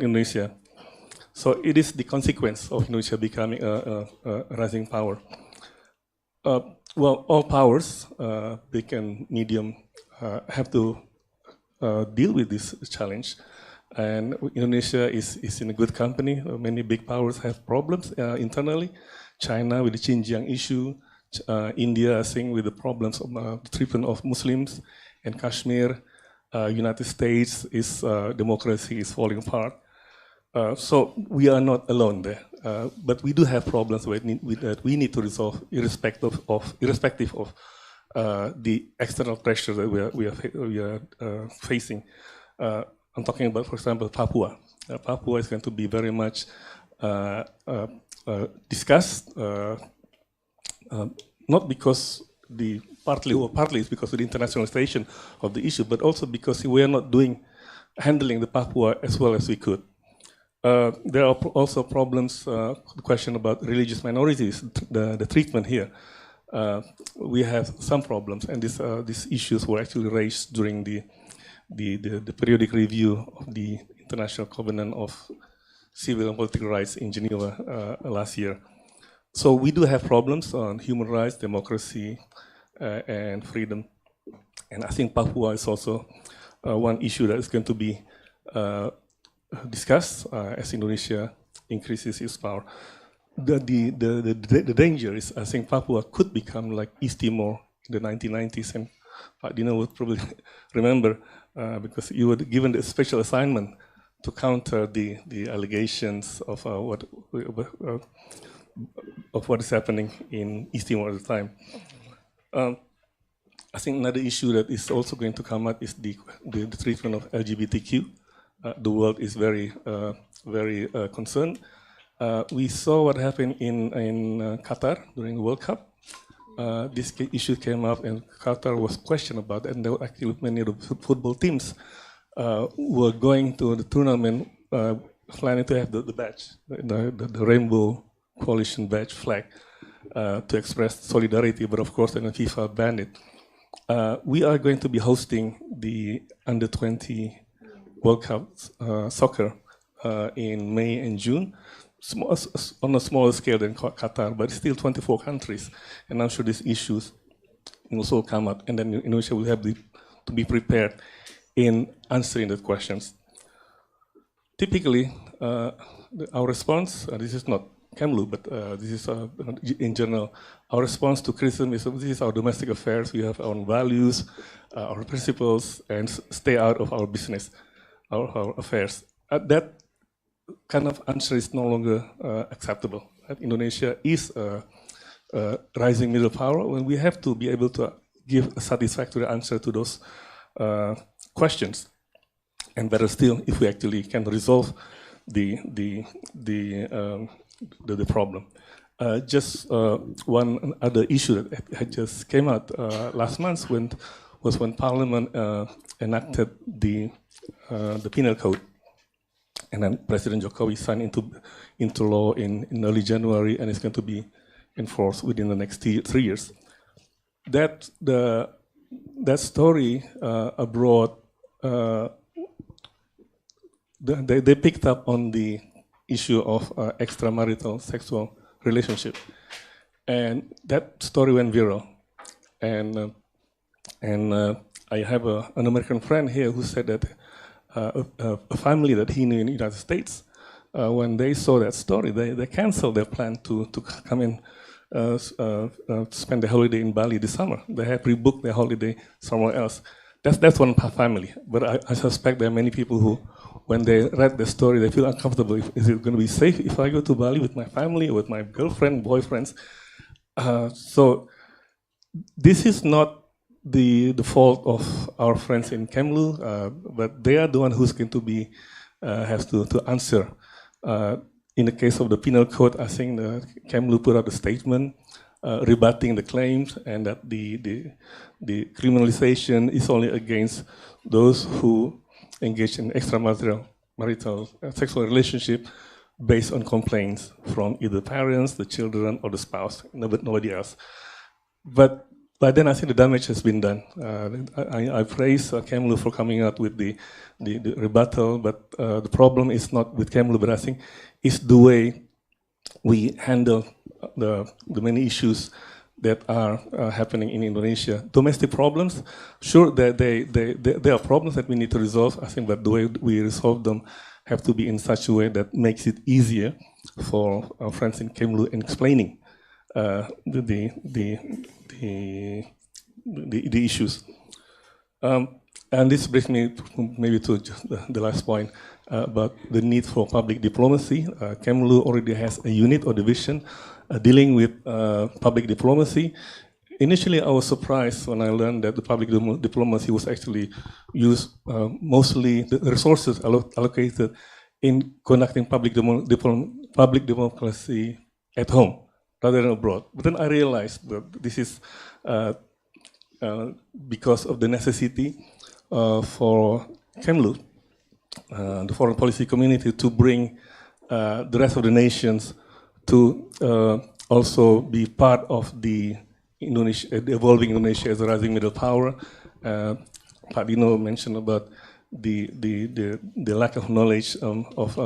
Indonesia. So it is the consequence of Indonesia becoming a rising power. Well, all powers, big and medium, have to deal with this challenge. And Indonesia is in a good company. Many big powers have problems internally. China with the Xinjiang issue, India, I think, with the problems of the treatment of Muslims, and Kashmir. United States is democracy is falling apart. So we are not alone there, but we do have problems that we need to resolve, irrespective of the external pressure that we are facing. I'm talking about, for example, Papua. Papua is going to be very much discussed, not because partly it's because of the internationalization of the issue, but also because we are not handling the Papua as well as we could. There are also problems, the question about religious minorities, the treatment here. We have some problems, and these issues were actually raised during the periodic review of the International Covenant of Civil and Political Rights in Geneva last year. So we do have problems on human rights, democracy, and freedom. And I think Papua is also one issue that is going to be discussed as Indonesia increases its power. The danger is, I think Papua could become like East Timor in the 1990s, and Dino would probably remember because you were given the special assignment to counter the allegations of what is happening in East Timor at the time. I think another issue that is also going to come up is the treatment of LGBTQ. The world is very concerned. We saw what happened in Qatar during the World Cup. This issue came up, and Qatar was questioned about it, and there were actually many of the football teams were going to the tournament planning to have the badge, the Rainbow Coalition badge flag, to express solidarity, but of course then FIFA banned it. We are going to be hosting the Under-20 World Cup soccer in May and June, on a smaller scale than Qatar, but still 24 countries. And I'm sure these issues will also come up, and then Indonesia will have to be prepared in answering the questions. Typically, our response, this is not Kemlu, but this is in general, our response to criticism is this is our domestic affairs, we have our own values, our principles, and stay out of our business, our affairs. That kind of answer is no longer acceptable. Indonesia is a rising middle power, and we have to be able to give a satisfactory answer to those questions. And better still, if we actually can resolve the problem. Just one other issue that had just came out last month was when Parliament enacted the penal code, and then President Jokowi signed into law in early January, and it's going to be enforced within the next 3 years. That story abroad, they picked up on the issue of extramarital sexual relationship, and that story went viral. And I have an American friend here who said that a family that he knew in the United States, when they saw that story, they canceled their plan to come in spend the holiday in Bali this summer. They have rebooked their holiday somewhere else. That's one family, but I suspect there are many people who, when they read the story, they feel uncomfortable. Is it going to be safe if I go to Bali with my family or with my girlfriend, boyfriends? So this is not the fault of our friends in Kemlu, but they are the one who's going to be has to answer in the case of the penal code, I think the Kemlu put out a statement rebutting the claims, and that the criminalization is only against those who engage in extramarital sexual relationship based on complaints from either parents, the children, or the spouse, nobody else. But by then, I think the damage has been done. I praise Kemlu for coming out with the rebuttal, but the problem is not with Kemlu, but I think it's the way we handle the many issues that are happening in Indonesia. Domestic problems, sure, there are problems that we need to resolve, I think, but the way we resolve them have to be in such a way that makes it easier for our friends in Kemlu in explaining the issues. And this brings me maybe to the last point about the need for public diplomacy. Kemlu already has a unit or division dealing with public diplomacy. Initially, I was surprised when I learned that the public diplomacy was actually used mostly the resources allocated in conducting public diplomacy at home rather than abroad. But then I realized that this is because of the necessity for Kemlu, the foreign policy community, to bring the rest of the nations to also be part of the evolving Indonesia as a rising middle power. Pak Dino mentioned about the lack of knowledge of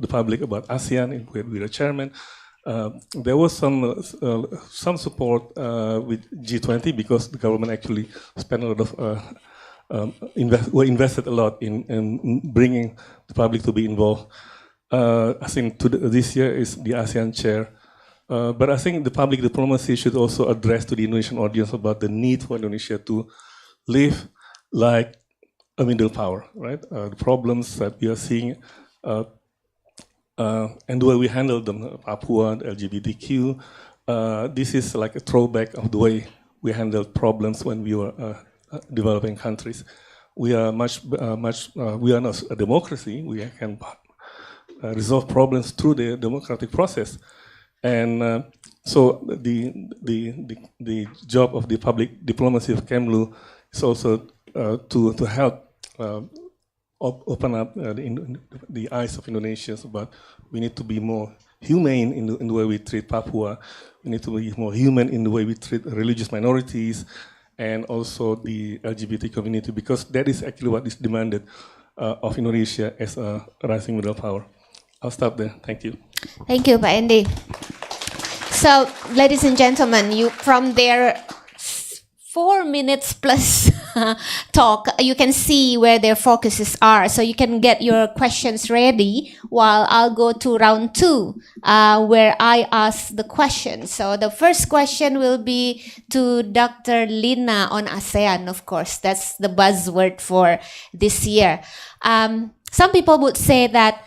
the public about ASEAN with the chairman. There was some support with G20 because the government actually spent a lot of invested a lot in bringing the public to be involved. I think this year is the ASEAN chair. But I think the public diplomacy should also address to the Indonesian audience about the need for Indonesia to live like a middle power, right? The problems that we are seeing and the way we handle them, Papua, the LGBTQ, this is like a throwback of the way we handled problems when we were developing countries. We are we are not a democracy. We can resolve problems through the democratic process. And so the job of the public diplomacy of Kemlu is also to help open up the eyes of Indonesians about we need to be more humane in the way we treat Papua. We need to be more human in the way we treat religious minorities and also the LGBT community, because that is actually what is demanded of Indonesia as a rising middle power. I'll stop there. Thank you. Thank you, Pak Andy. So, ladies and gentlemen, from their 4 minutes plus talk, you can see where their focuses are. So you can get your questions ready while I'll go to round 2, where I ask the questions. So the first question will be to Dr. Lina on ASEAN, of course. That's the buzzword for this year. Some people would say that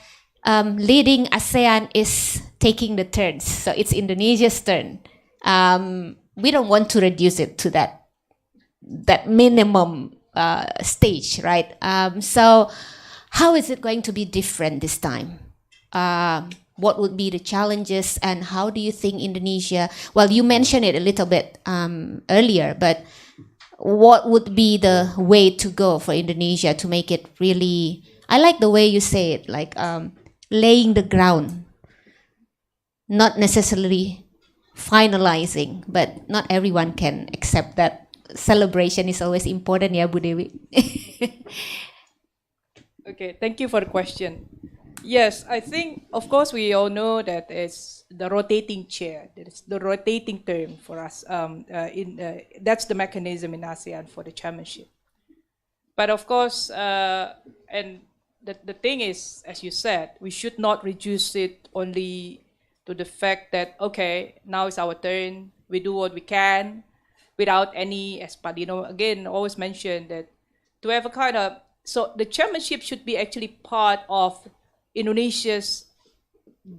leading ASEAN is taking the turns. So it's Indonesia's turn. We don't want to reduce it to that minimum stage, right? So how is it going to be different this time? What would be the challenges, and how do you think Indonesia, well, you mentioned it a little bit earlier, but what would be the way to go for Indonesia to make it really, I like the way you say it, like laying the ground, not necessarily finalizing, but not everyone can accept that. Celebration is always important, yeah, Bu Dewi. Okay, thank you for the question. Yes, I think, of course, we all know that it's the rotating chair. That is the rotating term for us. That's the mechanism in ASEAN for the chairmanship. But of course, and the thing is, as you said, we should not reduce it only to the fact that, okay, now it's our turn, we do what we can, without any, as Pak Dino again always mentioned, that to have a kind of, so the chairmanship should be actually part of Indonesia's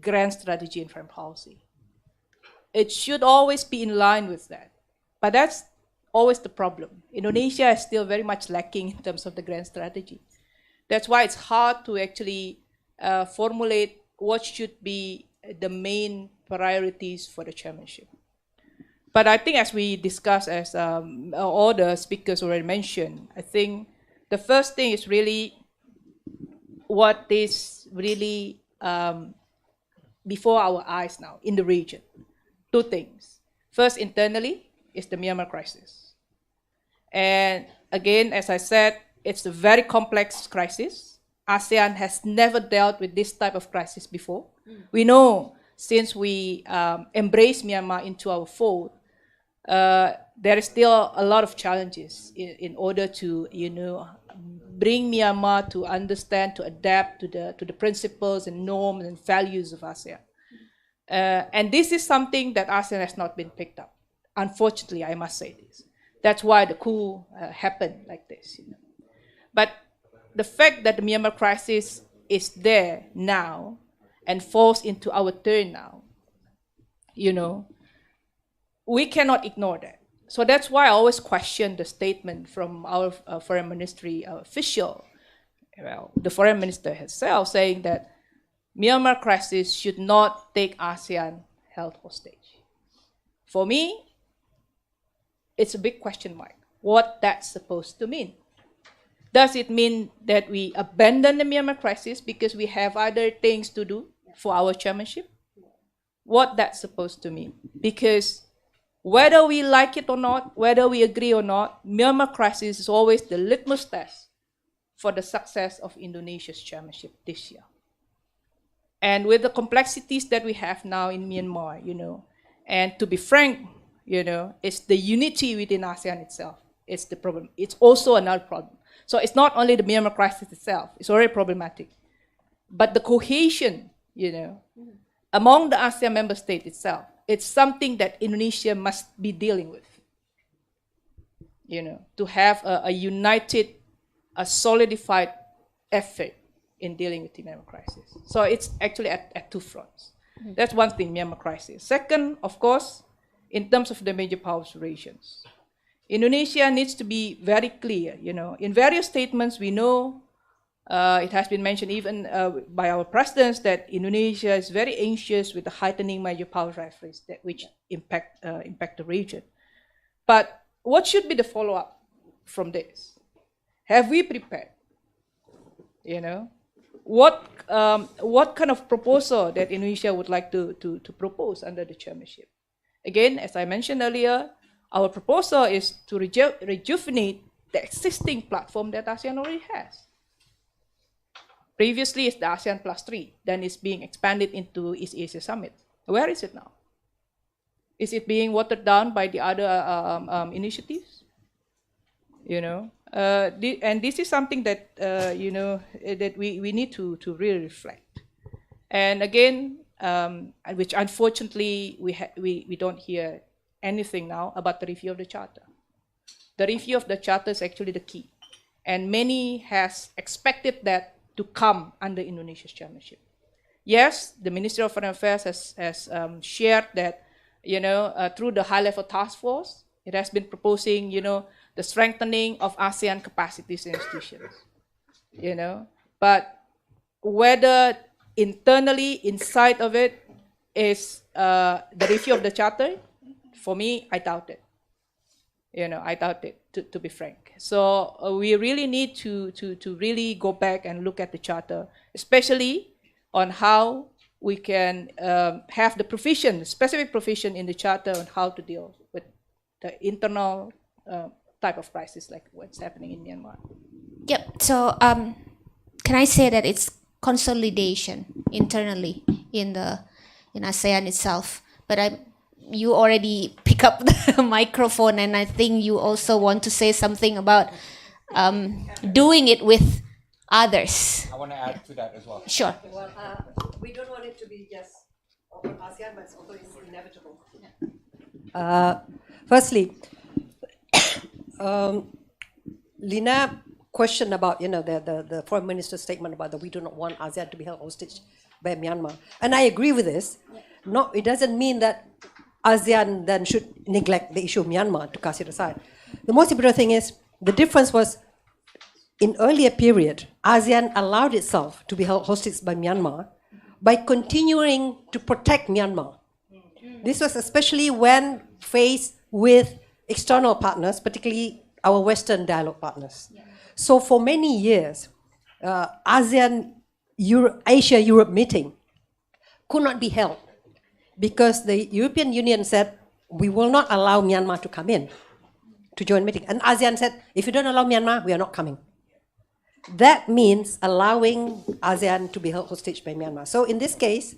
grand strategy and foreign policy. It should always be in line with that. But that's always the problem. Indonesia is still very much lacking in terms of the grand strategy. That's why it's hard to actually formulate what should be the main priorities for the chairmanship. But I think as we discussed, as all the speakers already mentioned, I think the first thing is really what is really before our eyes now in the region. Two things. First, internally, is the Myanmar crisis. And again, as I said, it's a very complex crisis. ASEAN has never dealt with this type of crisis before. We know since we embraced Myanmar into our fold, there is still a lot of challenges in order to, bring Myanmar to understand, to adapt to the principles and norms and values of ASEAN. And this is something that ASEAN has not been picked up. Unfortunately, I must say this. That's why the coup happened like this. But the fact that the Myanmar crisis is there now and falls into our turn now, we cannot ignore that. So that's why I always question the statement from our foreign ministry official, the foreign minister herself, saying that Myanmar crisis should not take ASEAN held hostage. For me, it's a big question mark. What that's supposed to mean? Does it mean that we abandon the Myanmar crisis because we have other things to do for our chairmanship? What that's supposed to mean? Because whether we like it or not, whether we agree or not, Myanmar crisis is always the litmus test for the success of Indonesia's chairmanship this year. And with the complexities that we have now in Myanmar, and to be frank, it's the unity within ASEAN itself. It's the problem. It's also another problem. So it's not only the Myanmar crisis itself, it's already problematic, but the cohesion, among the ASEAN member states itself, it's something that Indonesia must be dealing with, to have a united, a solidified effort in dealing with the Myanmar crisis. So it's actually at two fronts. That's one thing, Myanmar crisis. Second, of course, in terms of the major powers relations, Indonesia needs to be very clear. In various statements, we know it has been mentioned even by our presidents that Indonesia is very anxious with the heightening major power rivalries which impact the region. But what should be the follow-up from this? Have we prepared? What kind of proposal that Indonesia would like to propose under the chairmanship? Again, as I mentioned earlier, our proposal is to rejuvenate the existing platform that ASEAN already has. Previously, it's the ASEAN +3, then it's being expanded into East Asia Summit. Where is it now? Is it being watered down by the other initiatives? And this is something that that we need to really reflect. And again, which unfortunately we don't hear anything now about the review of the charter. The review of the charter is actually the key, and many has expected that to come under Indonesia's chairmanship. Yes, the Ministry of Foreign Affairs has shared that through the high-level task force, it has been proposing the strengthening of ASEAN capacities and institutions. But whether internally inside of it is the review of the charter, for me, I doubt it. I doubt it, to be frank. So we really need to really go back and look at the charter, especially on how we can have the provision, specific provision in the charter on how to deal with the internal type of crisis like what's happening in Myanmar. Yep. So can I say that it's consolidation internally in ASEAN itself? But you already pick up the microphone, and I think you also want to say something about doing it with others. I want to add to that as well. Sure. Well, we don't want it to be just over ASEAN, but although it's inevitable. Firstly, Lina questioned about the foreign minister's statement about that we do not want ASEAN to be held hostage by Myanmar, and I agree with this. No, it doesn't mean that ASEAN then should neglect the issue of Myanmar, to cast it aside. The most important thing is the difference was in earlier period, ASEAN allowed itself to be held hostage by Myanmar by continuing to protect Myanmar. This was especially when faced with external partners, particularly our Western dialogue partners. So for many years, ASEAN Asia-Europe meeting could not be held because the European Union said, we will not allow Myanmar to come in to join meeting. And ASEAN said, if you don't allow Myanmar, we are not coming. That means allowing ASEAN to be held hostage by Myanmar. So in this case,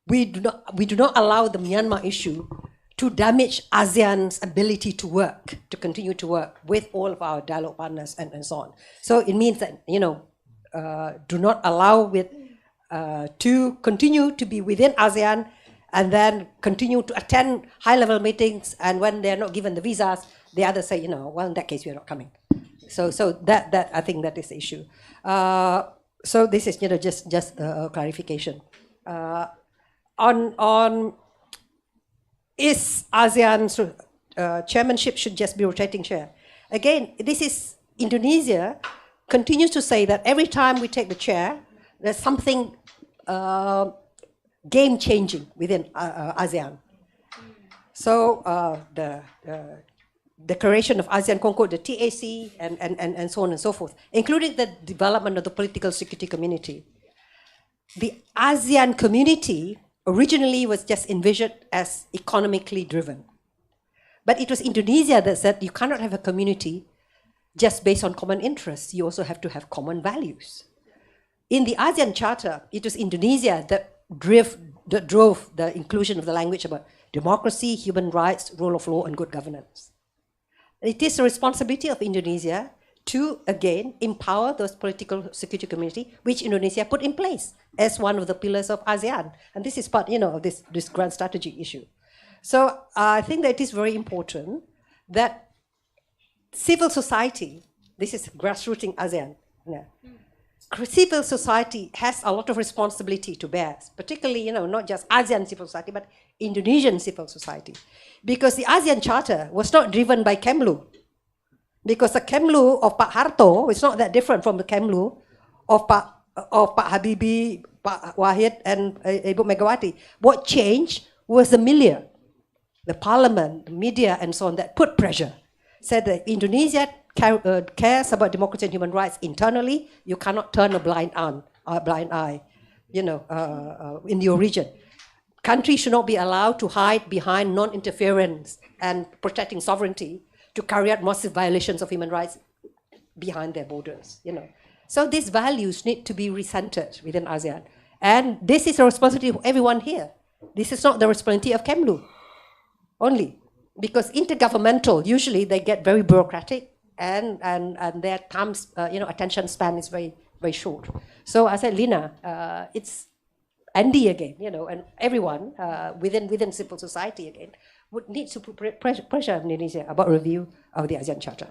we do not allow the Myanmar issue to damage ASEAN's ability to work, to continue to work with all of our dialogue partners and so on. So it means that, do not allow to continue to be within ASEAN and then continue to attend high-level meetings, and when they're not given the visas, the others say, well, in that case, we're not coming. So that I think that is the issue. So this is, just a clarification. On is ASEAN's chairmanship should just be rotating chair. Again, this is Indonesia continues to say that every time we take the chair, there's something game-changing within ASEAN. So the declaration of ASEAN Concord, the TAC, and so on and so forth, including the development of the political security community. The ASEAN community originally was just envisioned as economically driven. But it was Indonesia that said you cannot have a community just based on common interests. You also have to have common values. In the ASEAN Charter, it was Indonesia that drove the inclusion of the language about democracy, human rights, rule of law, and good governance. It is the responsibility of Indonesia to, again, empower those political security community, which Indonesia put in place as one of the pillars of ASEAN. And this is part, of this grand strategy issue. So I think that it is very important that civil society, this is grassroots in ASEAN, civil society has a lot of responsibility to bear, particularly, not just ASEAN civil society, but Indonesian civil society. Because the ASEAN Charter was not driven by Kemlu. Because the Kemlu of Pak Harto is not that different from the Kemlu of Pak Habibie, Pak Wahid, and Ibu Megawati. What changed was the milieu, the parliament, the media, and so on that put pressure. Said that Indonesia cares about democracy and human rights internally. You cannot turn a blind eye, in your region. Countries should not be allowed to hide behind non-interference and protecting sovereignty to carry out massive violations of human rights behind their borders, So these values need to be recentered within ASEAN. And this is a responsibility of everyone here. This is not the responsibility of Kemlu only. Because intergovernmental, usually they get very bureaucratic and their times, attention span is very, very short. So I said, Lina, it's Andy again, and everyone within civil society again would need to put pressure on Indonesia about review of the ASEAN Charter.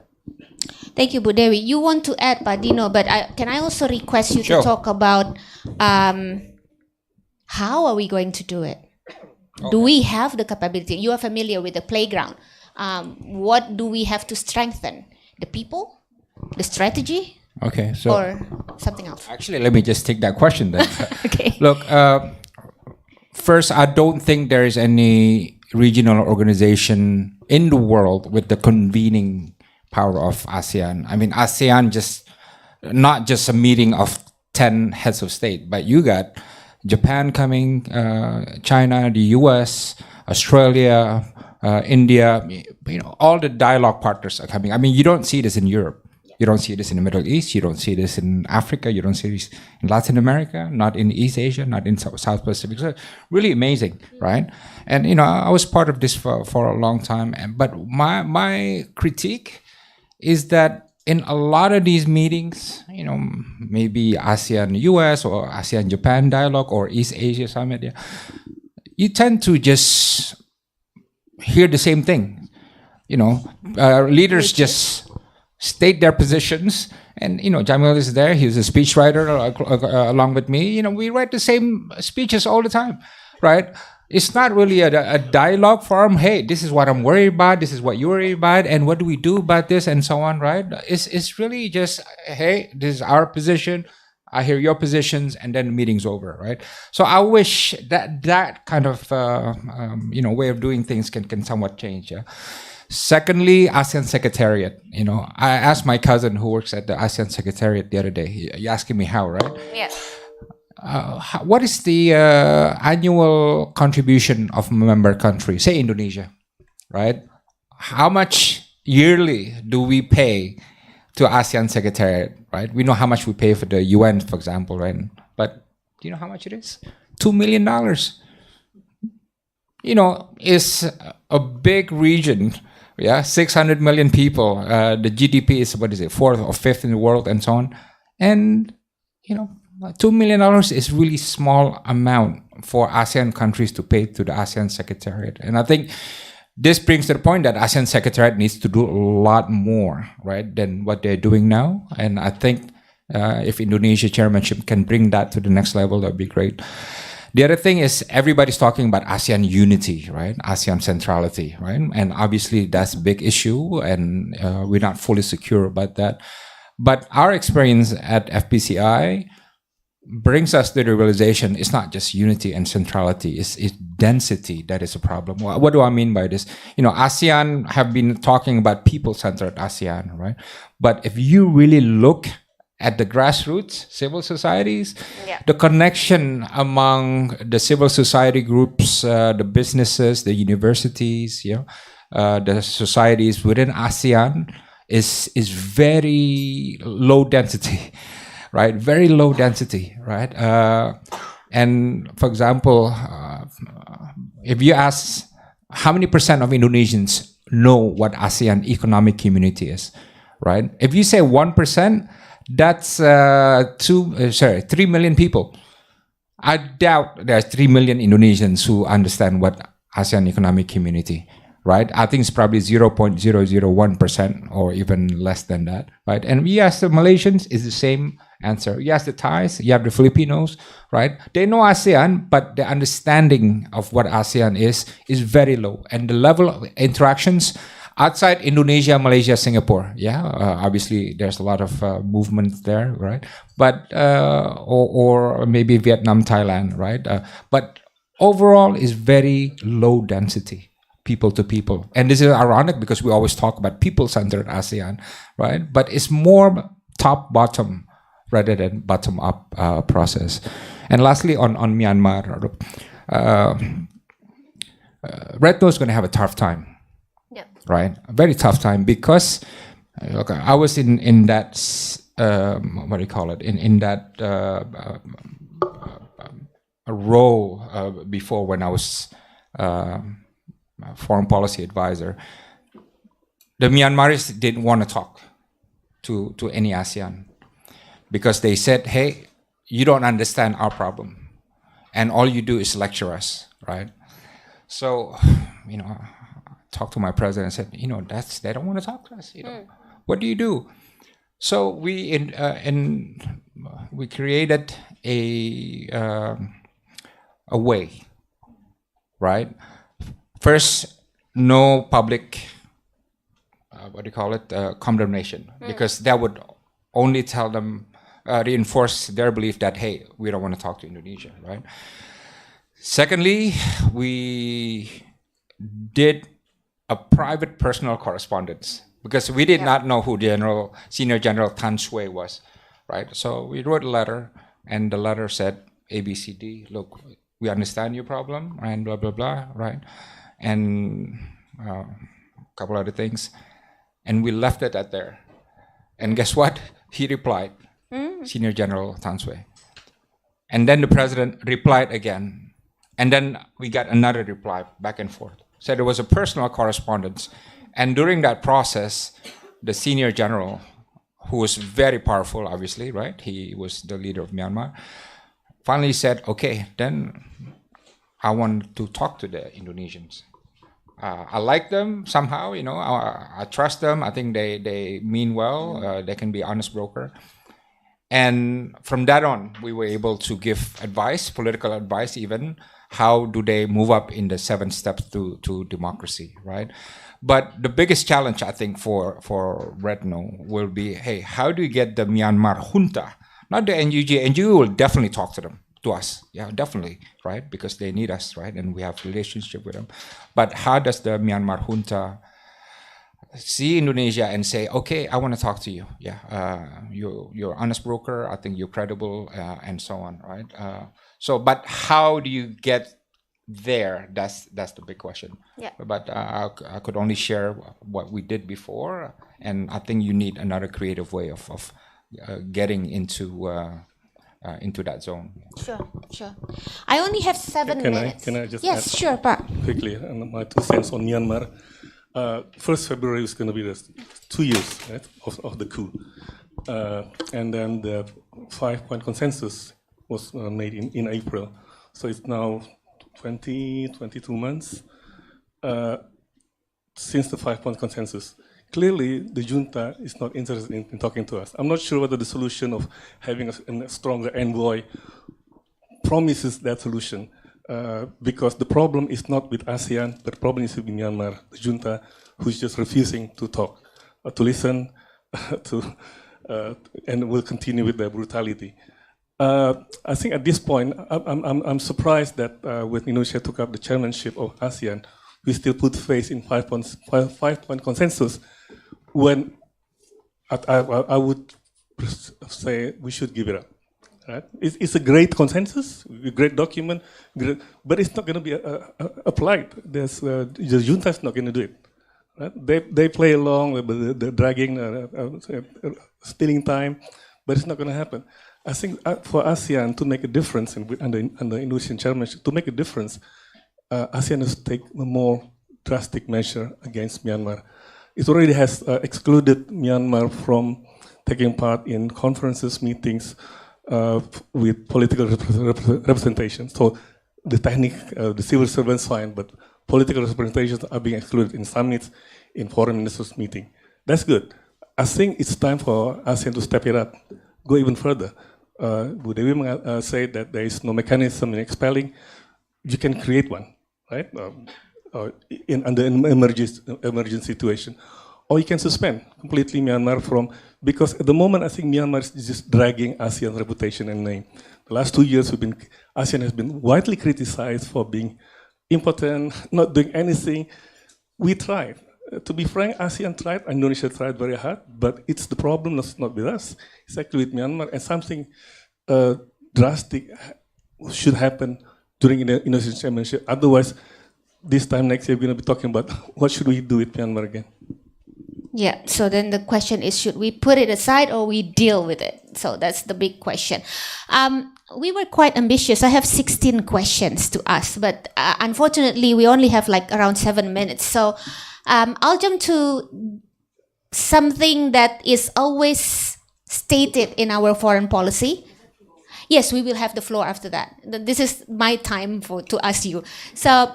Thank you, Bu Dewi. You want to add, Pak Dino, but can I also request you Sure. to talk about how are we going to do it? Do we have the capability? You are familiar with the playground. What do we have to strengthen? The people? The strategy? Okay, so Or something else? actually, let me just take that question then. Okay. Look, first, I don't think there is any regional organization in the world with the convening power of ASEAN. I mean, ASEAN just not just a meeting of 10 heads of state, but you got Japan coming, China, the US, Australia, India, all the dialogue partners are coming. I mean, you don't see this in Europe. You don't see this in the Middle East. You don't see this in Africa. You don't see this in Latin America, not in East Asia, not in South Pacific. So really amazing, right? And, I was part of this for a long time. But my critique is that in a lot of these meetings, maybe ASEAN-US or ASEAN-Japan dialogue or East Asia Summit, you tend to just hear the same thing. Leaders just state their positions, and Jamil is there. He's a speechwriter along with me. We write the same speeches all the time, right? It's not really a dialogue forum. Hey, this is what I'm worried about. This is what you're worried about, and what do we do about this, and so on, right? It's really just, hey, this is our position. I hear your positions, and then the meeting's over, right? So I wish that kind of way of doing things can somewhat change. Yeah. Secondly, ASEAN Secretariat. I asked my cousin who works at the ASEAN Secretariat the other day. He asking me how, right? Yes. What is the annual contribution of a member country, say Indonesia, right? How much yearly do we pay to ASEAN Secretariat, right? We know how much we pay for the UN, for example, right? But do you know how much it is? $2 million. It's a big region, 600 million people. The GDP is, fourth or fifth in the world, and so on. And, $2 million is really small amount for ASEAN countries to pay to the ASEAN Secretariat. And I think this brings to the point that ASEAN Secretariat needs to do a lot more, right, than what they're doing now. And I think if Indonesia chairmanship can bring that to the next level, that'd be great. The other thing is everybody's talking about ASEAN unity, right? ASEAN centrality, right? And obviously that's a big issue, and we're not fully secure about that. But our experience at FPCI brings us to the realization it's not just unity and centrality, it's density that is a problem. What do I mean by this? ASEAN have been talking about people-centered ASEAN, right? But if you really look at the grassroots, civil societies, the connection among the civil society groups, the businesses, the universities, the societies within ASEAN is very low density. Right, very low density, right? And for example, if you ask how many percent of Indonesians know what ASEAN economic community is, right? If you say 1%, that's 3 million people. I doubt there's 3 million Indonesians who understand what ASEAN economic community, right? I think it's probably 0.001% or even less than that, right? And you ask the Malaysians, it's the same answer. You ask the Thais, you have the Filipinos, right? They know ASEAN, but the understanding of what ASEAN is very low. And the level of interactions outside Indonesia, Malaysia, Singapore, obviously there's a lot of movement there, right? But or maybe Vietnam, Thailand, right? But overall is very low density, people to people. And this is ironic because we always talk about people-centered ASEAN, right? But it's more top-bottom rather than bottom-up process. And lastly, on Myanmar, Retno is going to have a tough time, right? A very tough time because I was in that, what do you call it, in that role before when I was foreign policy advisor. The Myanmaris didn't want to talk to any ASEAN because they said, hey, you don't understand our problem and all you do is lecture us, right? So, I talked to my president and said, they don't want to talk to us, What do you do? So we created a way, right? First, no public, condemnation, because that would only tell them, reinforce their belief that, hey, we don't want to talk to Indonesia, right? Secondly, we did a private personal correspondence because we did not know who Senior General Tan Sui was, right? So we wrote a letter, and the letter said, ABCD, look, we understand your problem, and blah, blah, blah, right? And a couple other things. And we left it at there. And guess what? He replied, Senior General Tan Sui. And then the president replied again. And then we got another reply back and forth. So there was a personal correspondence. And during that process, the senior general, who was very powerful, obviously, right? He was the leader of Myanmar, finally said, okay, then I want to talk to the Indonesians. I like them somehow, I trust them. I think they mean well. They can be honest broker. And from that on, we were able to give advice, political advice even, how do they move up in the 7 steps to democracy, right? But the biggest challenge, I think, for Retno will be, hey, how do you get the Myanmar junta, not the NUG. NUG will definitely talk to us. Yeah, definitely, right? Because they need us, right? And we have relationship with them. But how does the Myanmar junta see Indonesia and say, okay, I want to talk to you. Yeah, you're honest broker. I think you're credible, and so on, right? But how do you get there? That's the big question. Yeah. But I could only share what we did before, and I think you need another creative way of getting into that zone. Sure. I only have 7 minutes. Can I just yes, add sure, Pak. quickly my 2 cents on Myanmar? 1st February is going to be the 2 years, right, of the coup. And then the 5-point consensus was made in April. So it's now 22 months since the 5-point consensus. Clearly, the junta is not interested in talking to us. I'm not sure whether the solution of having a stronger envoy promises that solution. Because the problem is not with ASEAN, but the problem is with Myanmar, the junta, who's just refusing to talk, to listen, and will continue with their brutality. I think at this point, I'm surprised that when Indonesia took up the chairmanship of ASEAN, we still put faith in 5-point consensus, when I would say we should give it up. Right? It's a great consensus, a great document, but it's not going to be applied. The junta is not going to do it. Right? They play along, they're dragging, stealing time, but it's not going to happen. I think for ASEAN to make a difference under Indonesian chairmanship, to make a difference, ASEAN has to take a more drastic measure against Myanmar. It already has excluded Myanmar from taking part in conferences, meetings, with political representation. So the civil servants fine, but political representations are being excluded in summits, in foreign ministers meeting. That's good. I think it's time for ASEAN to step it up, go even further. Bu Dewi said that there is no mechanism in expelling. You can create one, right? Under an emergency situation. Or you can suspend completely Myanmar from, because at the moment I think Myanmar is just dragging ASEAN's reputation and name. The last 2 years ASEAN has been widely criticized for being impotent, not doing anything. We tried. To be frank, ASEAN tried, Indonesia tried very hard, but it's the problem that's not with us. It's actually with Myanmar, and something drastic should happen during the Indonesian chairmanship. Otherwise, this time next year, we're going to be talking about what should we do with Myanmar again. Yeah, so then the question is, should we put it aside or we deal with it? So that's the big question. We were quite ambitious. I have 16 questions to ask, but unfortunately, we only have like around 7 minutes. So I'll jump to something that is always stated in our foreign policy. Yes, we will have the floor after that. This is my time to ask you. So,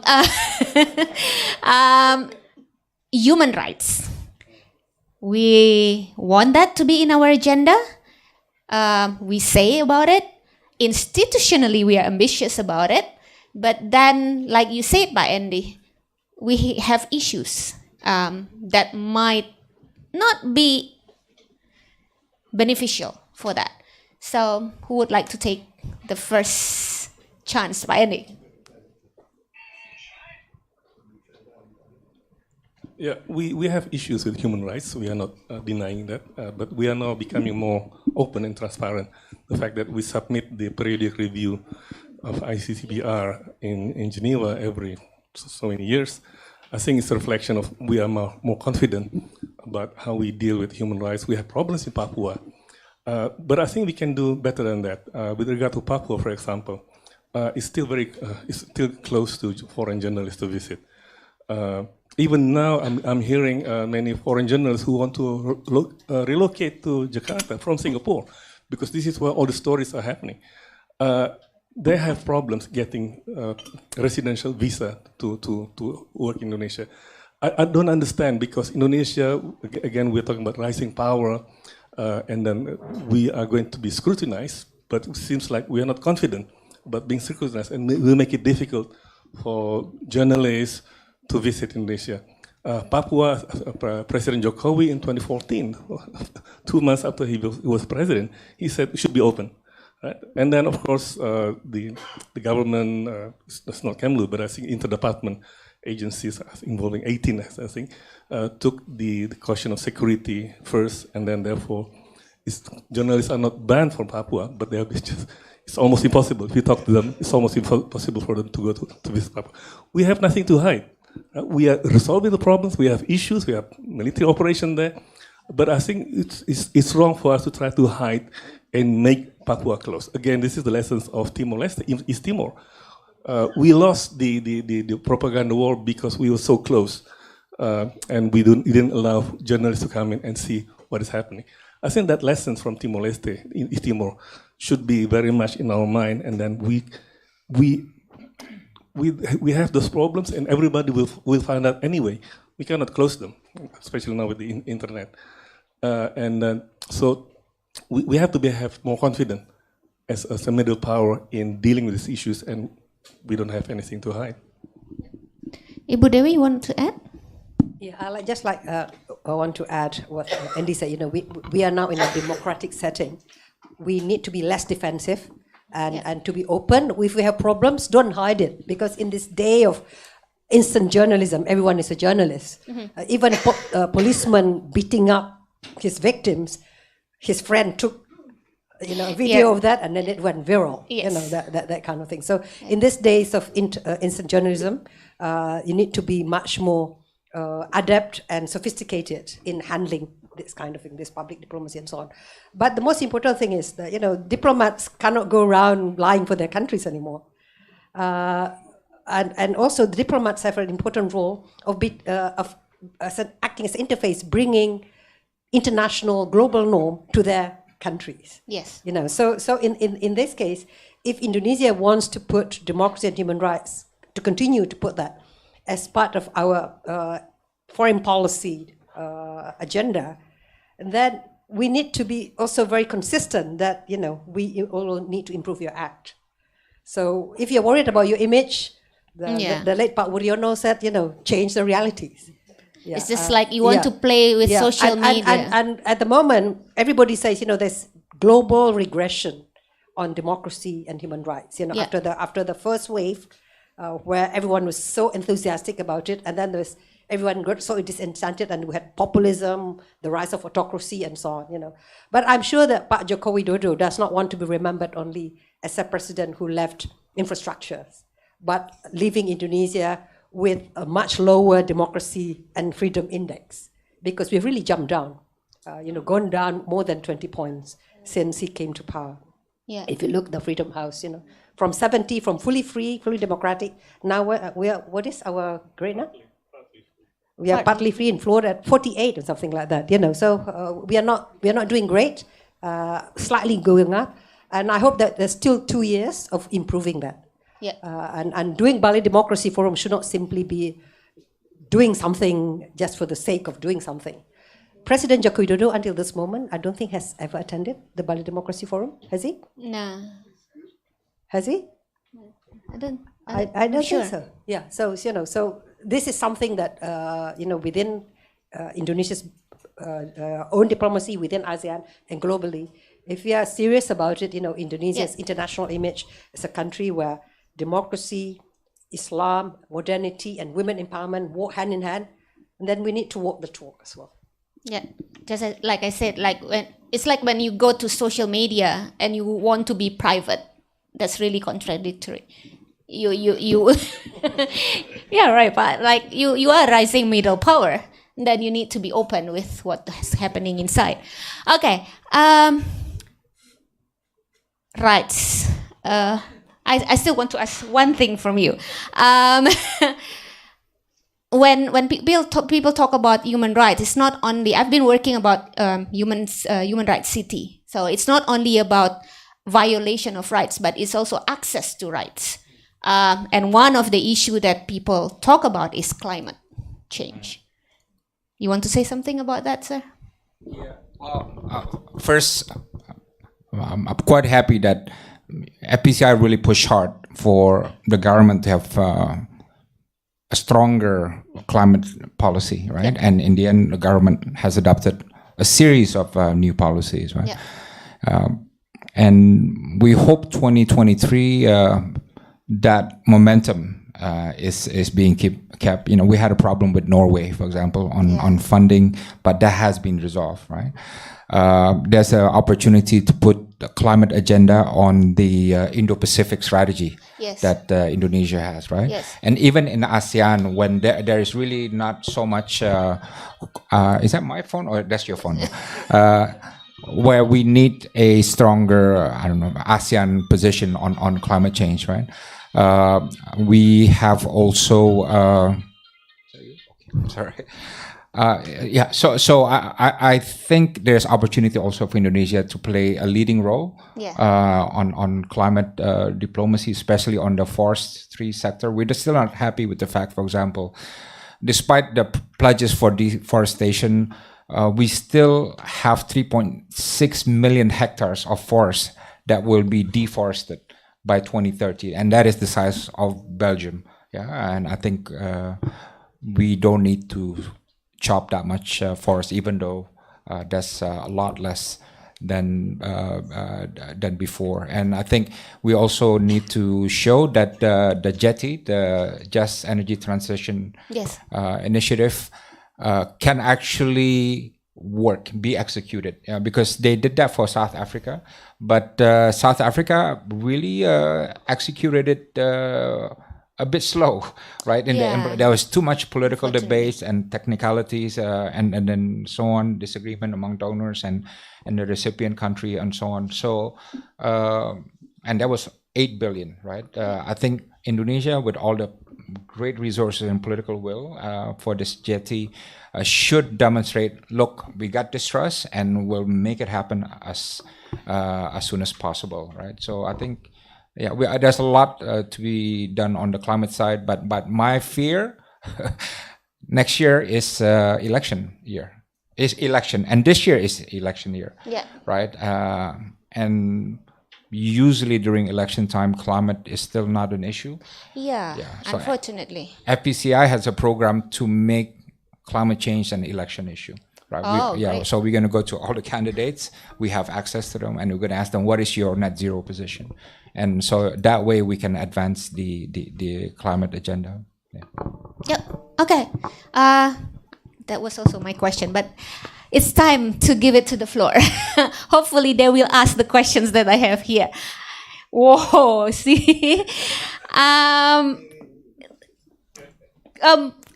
human rights. We want that to be in our agenda. We say about it. Institutionally, we are ambitious about it. But then, like you said, by Andy, we have issues that might not be beneficial for that. So, who would like to take the first chance, by Andy? Yeah, we have issues with human rights. We are not denying that, but we are now becoming more open and transparent. The fact that we submit the periodic review of ICCPR in Geneva every so many years, I think it's a reflection of we are more confident about how we deal with human rights. We have problems in Papua, but I think we can do better than that. With regard to Papua, for example, it's still close to foreign journalists to visit. Even now, I'm hearing many foreign journalists who want to relocate to Jakarta from Singapore, because this is where all the stories are happening. They have problems getting residential visa to work in Indonesia. I don't understand, because Indonesia, again, we're talking about rising power, and then we are going to be scrutinized, but it seems like we are not confident about being scrutinized, and we make it difficult for journalists to visit Indonesia. Papua, President Jokowi in 2014 2 months after he was president, he said it should be open. Right? And then, of course, the government, it's not Kemlu, but I think interdepartment agencies involving 18, I think, took the question of security first, and then therefore, journalists are not banned from Papua, but they are just, it's almost impossible. If you talk to them, it's almost impossible for them to go to visit Papua. We have nothing to hide. We are resolving the problems. We have issues. We have military operation there. But I think it's wrong for us to try to hide and make Papua close. Again, this is the lessons of Timor-Leste, East Timor. We lost the propaganda war because we were so close, and we didn't allow journalists to come in and see what is happening. I think that lessons from Timor-Leste, East Timor, should be very much in our mind, and then we have those problems, and everybody will find out anyway. We cannot close them, especially now with the internet. So we have to have more confidence as a middle power in dealing with these issues, and we don't have anything to hide. Ibu Dewi, you want to add? Yeah, I want to add what Andy said. You know, we are now in a democratic setting. We need to be less defensive and to be open. If we have problems, don't hide it, because in this day of instant journalism, everyone is a journalist. Even a policeman beating up his victims, his friend took a video of that, and then it went viral. Yes. You know, that kind of thing. So in these days of instant journalism, you need to be much more adept and sophisticated in handling this kind of thing, this public diplomacy and so on. But the most important thing is that diplomats cannot go around lying for their countries anymore. And also the diplomats have an important role of acting as interface, bringing international global norm to their countries. Yes. So in this case, if Indonesia wants to put democracy and human rights, to continue to put that as part of our foreign policy agenda, then we need to be also very consistent that, we all need to improve your act. So if you're worried about your image, the late Pak Wuryono said, change the realities. Yeah. It's just like you want to play with social media. And at the moment, everybody says, there's global regression on democracy and human rights. After the first wave, where everyone was so enthusiastic about it, and then everyone got so disenchanted, and we had populism, the rise of autocracy, and so on. But I'm sure that Pak Joko Widodo does not want to be remembered only as a president who left infrastructures, but leaving Indonesia with a much lower democracy and freedom index, because we've really jumped down, gone down more than 20 points since he came to power. Yeah. If you look at the Freedom House, from 70, from fully free, fully democratic, now we are what is our grade now? We are partly free and floored at 48 or something like that. So we are not doing great, slightly going up, and I hope that there's still 2 years of improving that. Yeah. And doing Bali Democracy Forum should not simply be doing something just for the sake of doing something. President Joko Widodo, until this moment, I don't think has ever attended the Bali Democracy Forum. Has he? No. Has he? I don't think so. Yeah. So so this is something that within Indonesia's own diplomacy, within ASEAN and globally, if we are serious about it, Indonesia's international image as a country where democracy, Islam, modernity, and women empowerment walk hand in hand, and then we need to walk the talk as well. Yeah, just like I said, when you go to social media and you want to be private, that's really contradictory. You yeah, right, but you are rising middle power, then you need to be open with what is happening inside. Okay, rights. I still want to ask one thing from you. When people talk about human rights, it's not only, I've been working about human rights city, so it's not only about violation of rights, but it's also access to rights. And one of the issues that people talk about is climate change. You want to say something about that, sir? Yeah. First, I'm quite happy that FPCI really pushed hard for the government to have a stronger climate policy, right? Yeah. And in the end, the government has adopted a series of new policies, right? Yeah. And we hope 2023 that momentum is being kept. You know, we had a problem with Norway, for example, on funding, but that has been resolved, right? There's an opportunity to put the climate agenda on the Indo-Pacific strategy Yes. that Indonesia has, right? Yes. And even in ASEAN, when there is really not so much, is that my phone or that's your phone? Where we need a stronger, I don't know, ASEAN position on climate change, right? We have also, sorry. Yeah, so I think there's opportunity also for Indonesia to play a leading role on climate diplomacy, especially on the forestry sector. We're still not happy with the fact, for example, despite the pledges for deforestation, we still have 3.6 million hectares of forest that will be deforested by 2030, and that is the size of Belgium. Yeah, and I think we don't need to chop that much forest, even though that's a lot less than before. And I think we also need to show that the JETI, the Just Energy Transition Initiative, can actually work, be executed, because they did that for South Africa, but South Africa really executed it a bit slow, right? There was too much political debates and technicalities, and then so on, disagreement among donors and the recipient country and so on. So, and that was 8 billion, right? I think Indonesia, with all the great resources and political will for this JETI, should demonstrate, look, we got this trust and we'll make it happen as soon as possible, right? So I think, there's a lot to be done on the climate side, but my fear next year is election year. And this year is election year, right? And usually during election time, climate is still not an issue. So Unfortunately. FPCI has a program to make climate change an election issue. Right. So we're going to go to all the candidates. We have access to them, and we're going to ask them, what is your net zero position? And so that way we can advance the climate agenda. Okay. That was also my question, but it's time to give it to the floor. Hopefully they will ask the questions that I have here. Whoa, see?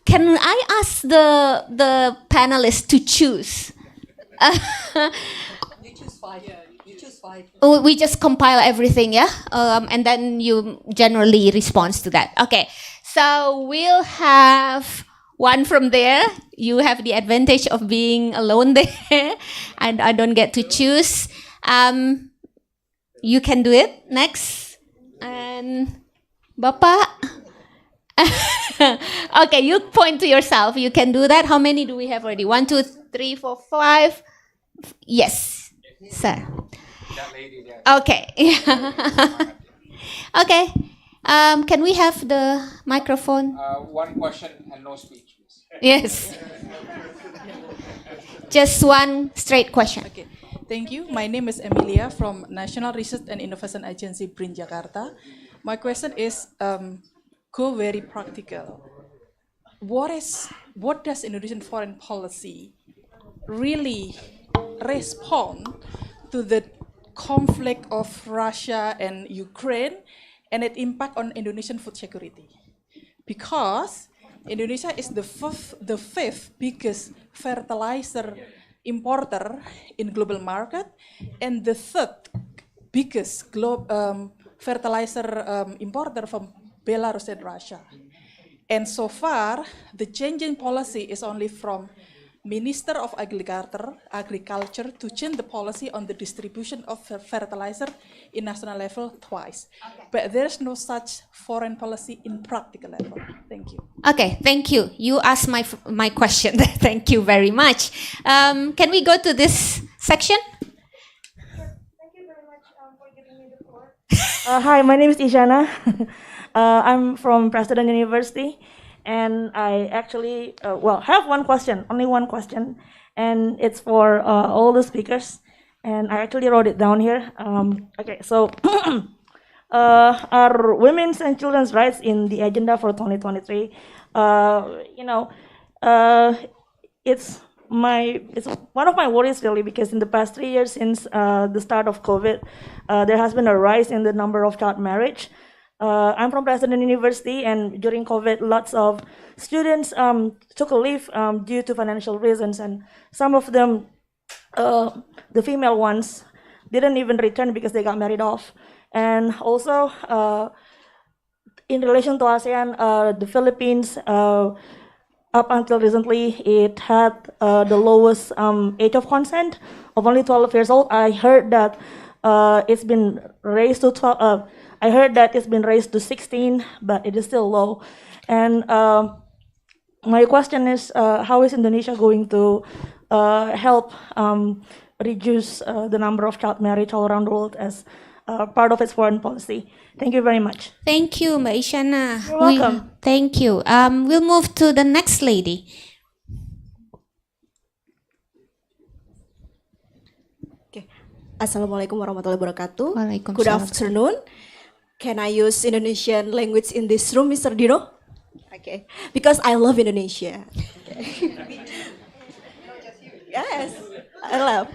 Can I ask the panelists to choose? You choose five. You choose five. We just compile everything, and then you generally respond to that. Okay, so we'll have one from there. You have the advantage of being alone there, and I don't get to choose. You can do it next, and Bapak. Okay, you point to yourself. You can do that. How many do we have already? 1, 2, 3, 4, 5. Yes, sir. That lady there. Okay. Okay. Can we have the microphone? One question and no speech, please. Yes. Just one straight question. Okay. Thank you. My name is Emilia from National Research and Innovation Agency, BRIN Jakarta. My question is go very practical. What does Indonesian foreign policy really respond to the conflict of Russia and Ukraine and its impact on Indonesian food security? Because Indonesia is the fifth biggest fertilizer importer in global market and the third biggest fertilizer importer from Belarus and Russia. And so far, the changing policy is only from Minister of Agriculture to change the policy on the distribution of fertilizer in national level twice. Okay. But there's no such foreign policy in practical level. Thank you. Okay, thank you. You asked my question. Thank you very much. Can we go to this section? Thank you very much for giving me the floor. Hi, my name is Ijana. I'm from President University, And I actually, have one question, only one question, and it's for all the speakers. And I actually wrote it down here. Okay, so are women's and children's rights in the agenda for 2023? It's it's one of my worries really, because in the past 3 years since the start of COVID, there has been a rise in the number of child marriage. I'm from President University, and during COVID, lots of students took a leave due to financial reasons, and some of them, the female ones, didn't even return because they got married off. And also, in relation to ASEAN, the Philippines, up until recently, it had the lowest age of consent of only 12 years old. I heard that it's been raised to 12. I heard that it's been raised to 16, but it is still low. And my question is, how is Indonesia going to help reduce the number of child marriage all around the world as part of its foreign policy? Thank you very much. Thank you, Mbak Isyana. You're welcome. Thank you. We'll move to the next lady. Okay. Assalamualaikum warahmatullahi wabarakatuh. Waalaikumsalam. Good afternoon. Can I use Indonesian language in this room, Mr. Dino? Okay. Because I love Indonesia. Okay. Yes, I love.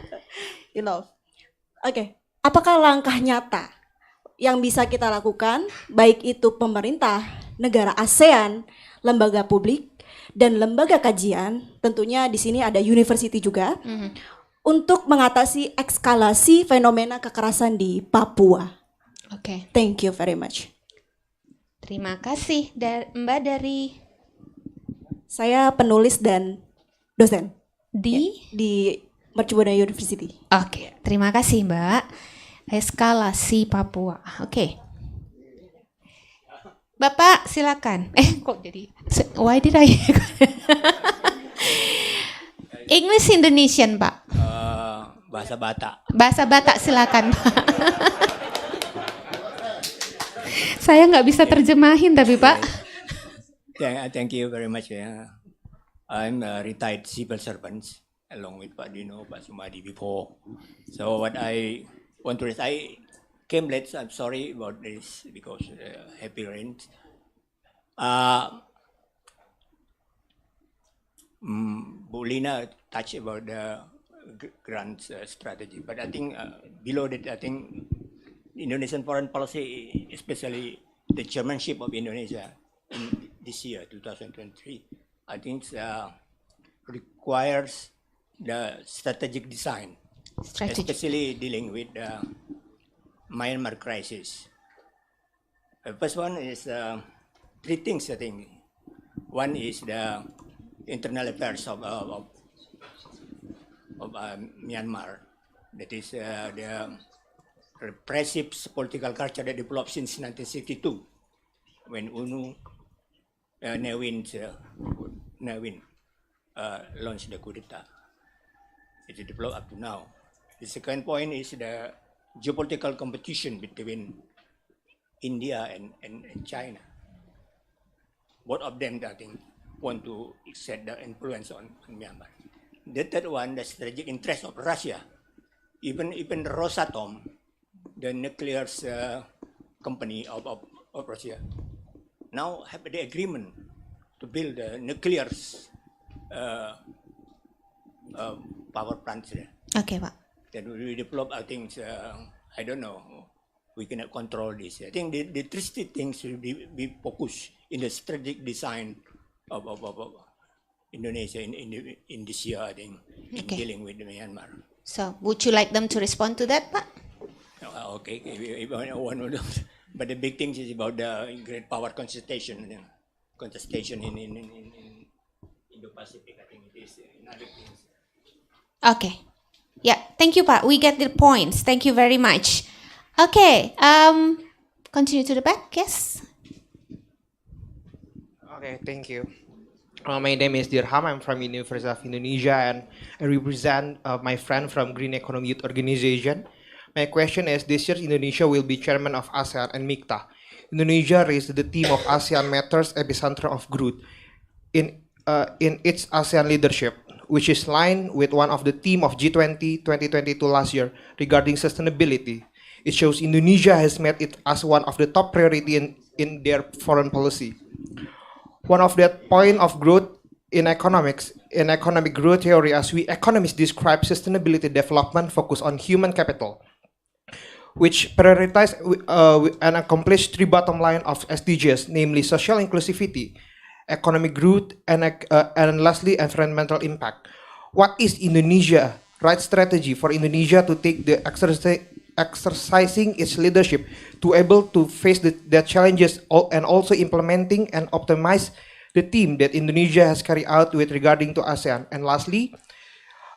You love. Okay. Apakah langkah nyata yang bisa kita lakukan, baik itu pemerintah, negara ASEAN, lembaga publik, dan lembaga kajian, tentunya di sini ada university juga, untuk mengatasi eskalasi fenomena kekerasan di Papua? Oke. Thank you very much. Terima kasih, Mbak dari Saya penulis dan dosen di Mercubuana University. Oke, terima kasih Mbak. Eskalasi Papua. Oke. Bapak silakan. Kok jadi why did I English Indonesian, Pak? Bahasa Batak. Bahasa Batak silakan, Pak. Saya nggak bisa terjemahin tapi Pak. Thank you very much. I'm a retired civil servant along with Pak Dino, Pak Sumadi before. So what I want to raise, I came late. So I'm sorry about this because heavy rain. Bu Lina touched about the grand strategy, but I think below that, I think Indonesian foreign policy, especially the chairmanship of Indonesia in this year, 2023, I think requires the strategic design, especially dealing with the Myanmar crisis. The first one is three things, I think. One is the internal affairs of Myanmar. That is the repressive political culture that developed since 1962, when UNU Nevin launched the coup d'etat. It developed up to now. The second point is the geopolitical competition between India and China. Both of them, I think, want to exert the influence on Myanmar. The third one, the strategic interest of Russia. Even Rosatom, the nuclear company of Russia, now have the agreement to build a nuclear power plants there. Okay, Pak. Then we develop, I think, I don't know, we cannot control this. I think the three things should be focused in the strategic design of Indonesia in this year, I think, in dealing with Myanmar. So, would you like them to respond to that, Pak? Okay, one of those. But the big thing is about the great power contestation in Indo-Pacific. I think it is another thing. Okay. Yeah, thank you, Pak. We get the points. Thank you very much. Okay, continue to the back, yes? Okay, thank you. My name is Dirham. I'm from University of Indonesia, and I represent my friend from Green Economy Youth Organization. My question is, this year Indonesia will be chairman of ASEAN and MIKTA. Indonesia raised the theme of ASEAN Matters Epicenter of Growth in its ASEAN leadership, which is aligned with one of the theme of G20 2022 last year regarding sustainability. It shows Indonesia has made it as one of the top priority in their foreign policy. One of that point of growth in economics, in economic growth theory, as we economists describe sustainability development focus on human capital, which prioritize and accomplish three bottom line of SDGs, namely social inclusivity, economic growth, and lastly, environmental impact. What is Indonesia right strategy for Indonesia to take the exercising its leadership to able to face the challenges and also implementing and optimize the theme that Indonesia has carried out with regarding to ASEAN. And lastly,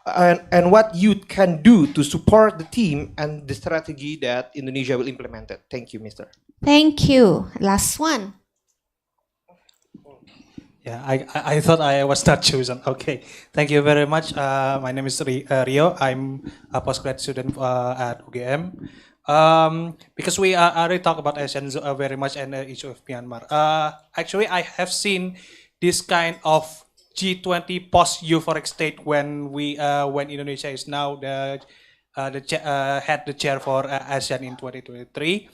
and what youth can do to support the team and the strategy that Indonesia will implement it. Thank you, Mr. Thank you. Last one. Yeah, I thought I was not chosen. Okay, thank you very much. My name is Rio. I'm a postgrad student at UGM. Because we already talked about ASEAN very much and the issue of Myanmar. Actually, I have seen this kind of G20 post-euphoric state when Indonesia is now had the chair for ASEAN in 2023.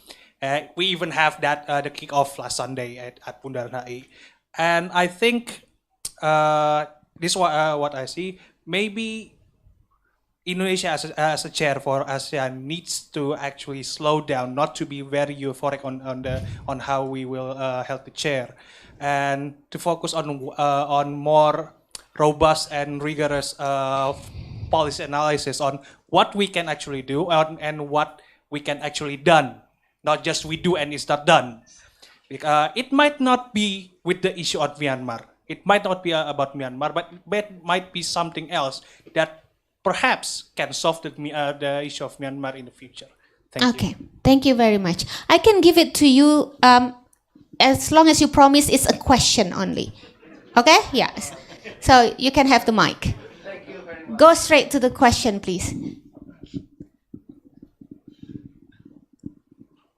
We even have that the kick-off last Sunday at Bundaran HI. And I think this is what I see. Maybe Indonesia as a chair for ASEAN needs to actually slow down, not to be very euphoric on how we will help the chair, and to focus on more robust and rigorous policy analysis on what we can actually do and what we can actually done, not just we do and it's not done. It might not be with the issue of Myanmar. It might not be about Myanmar, but it might be something else that perhaps can solve the issue of Myanmar in the future. Thank you. Thank you very much. I can give it to you as long as you promise it's a question only. Okay? Yes. So you can have the mic. Thank you very much. Go straight to the question, please.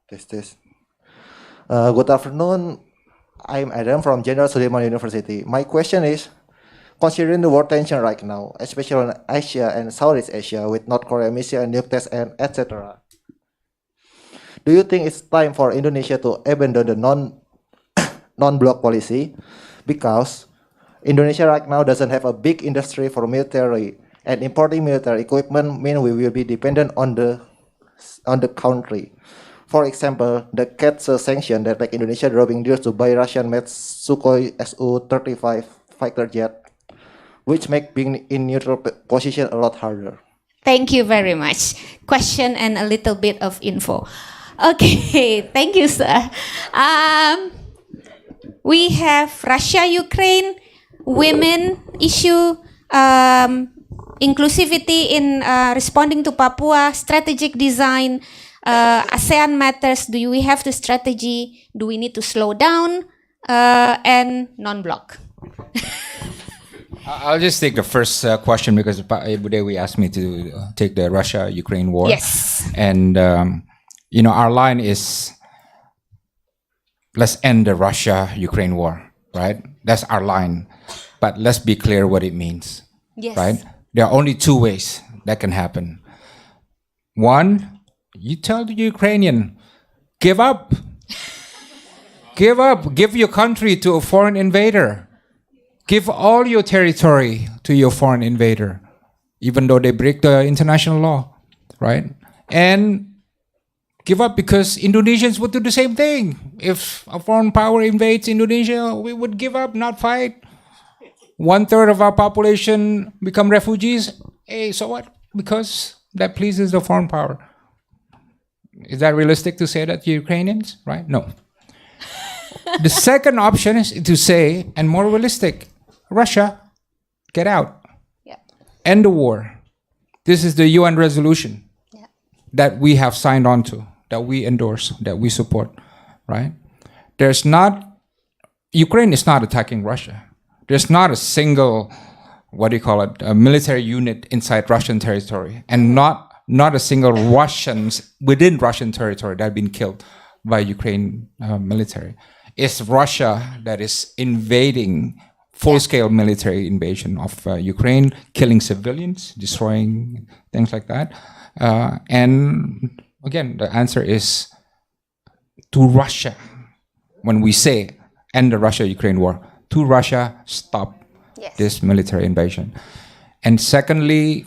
Test. Good afternoon. I'm Adam from Jenderal Sudirman University. My question is, considering the world tension right now, especially in Asia and Southeast Asia with North Korea missile and nuke tests and etc., do you think it's time for Indonesia to abandon the non-block policy? Because Indonesia right now doesn't have a big industry for military, and importing military equipment means we will be dependent on the country. For example, the CATS sanction that make Indonesia dropping deals to buy Russian-made Sukhoi Su-35 fighter jet, which make being in neutral position a lot harder. Thank you very much. Question and a little bit of info. Okay, thank you, sir. We have Russia, Ukraine, women issue, inclusivity in responding to Papua, strategic design, ASEAN matters. Do we have the strategy? Do we need to slow down? And non-block. I'll just take the first question because Ibu Dewi asked me to take the Russia-Ukraine war. Yes. And, our line is, let's end the Russia-Ukraine war, right? That's our line. But let's be clear what it means, Yes. right? There are only two ways that can happen. One, you tell the Ukrainian, give up. Give up. Give your country to a foreign invader. Give all your territory to your foreign invader, even though they break the international law, right? And give up because Indonesians would do the same thing. If a foreign power invades Indonesia, we would give up, not fight. 1/3 of our population become refugees. Hey, so what? Because that pleases the foreign power. Is that realistic to say that to Ukrainians? Right? No. The second option is to say, and more realistic, Russia, get out. Yeah. End the war. This is the UN resolution that we have signed on to, that we endorse, that we support, right? Ukraine is not attacking Russia. There's not a single, a military unit inside Russian territory, and not a single Russians within Russian territory that have been killed by Ukraine military. It's Russia that is invading, full-scale military invasion of Ukraine, killing civilians, destroying things like that. And again, the answer is to Russia. When we say end the Russia-Ukraine war, to Russia, stop this military invasion. And secondly,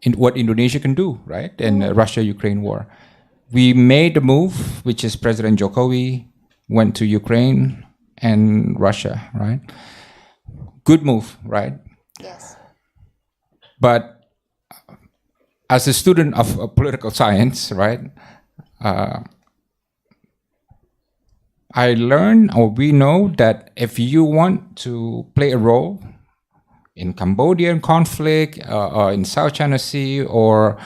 in what Indonesia can do, right, in the Russia-Ukraine war. We made a move, which is President Jokowi went to Ukraine and Russia, right? Good move, right? Yes. But as a student of political science, right, I learned, or we know, that if you want to play a role in Cambodian conflict, or in South China Sea, or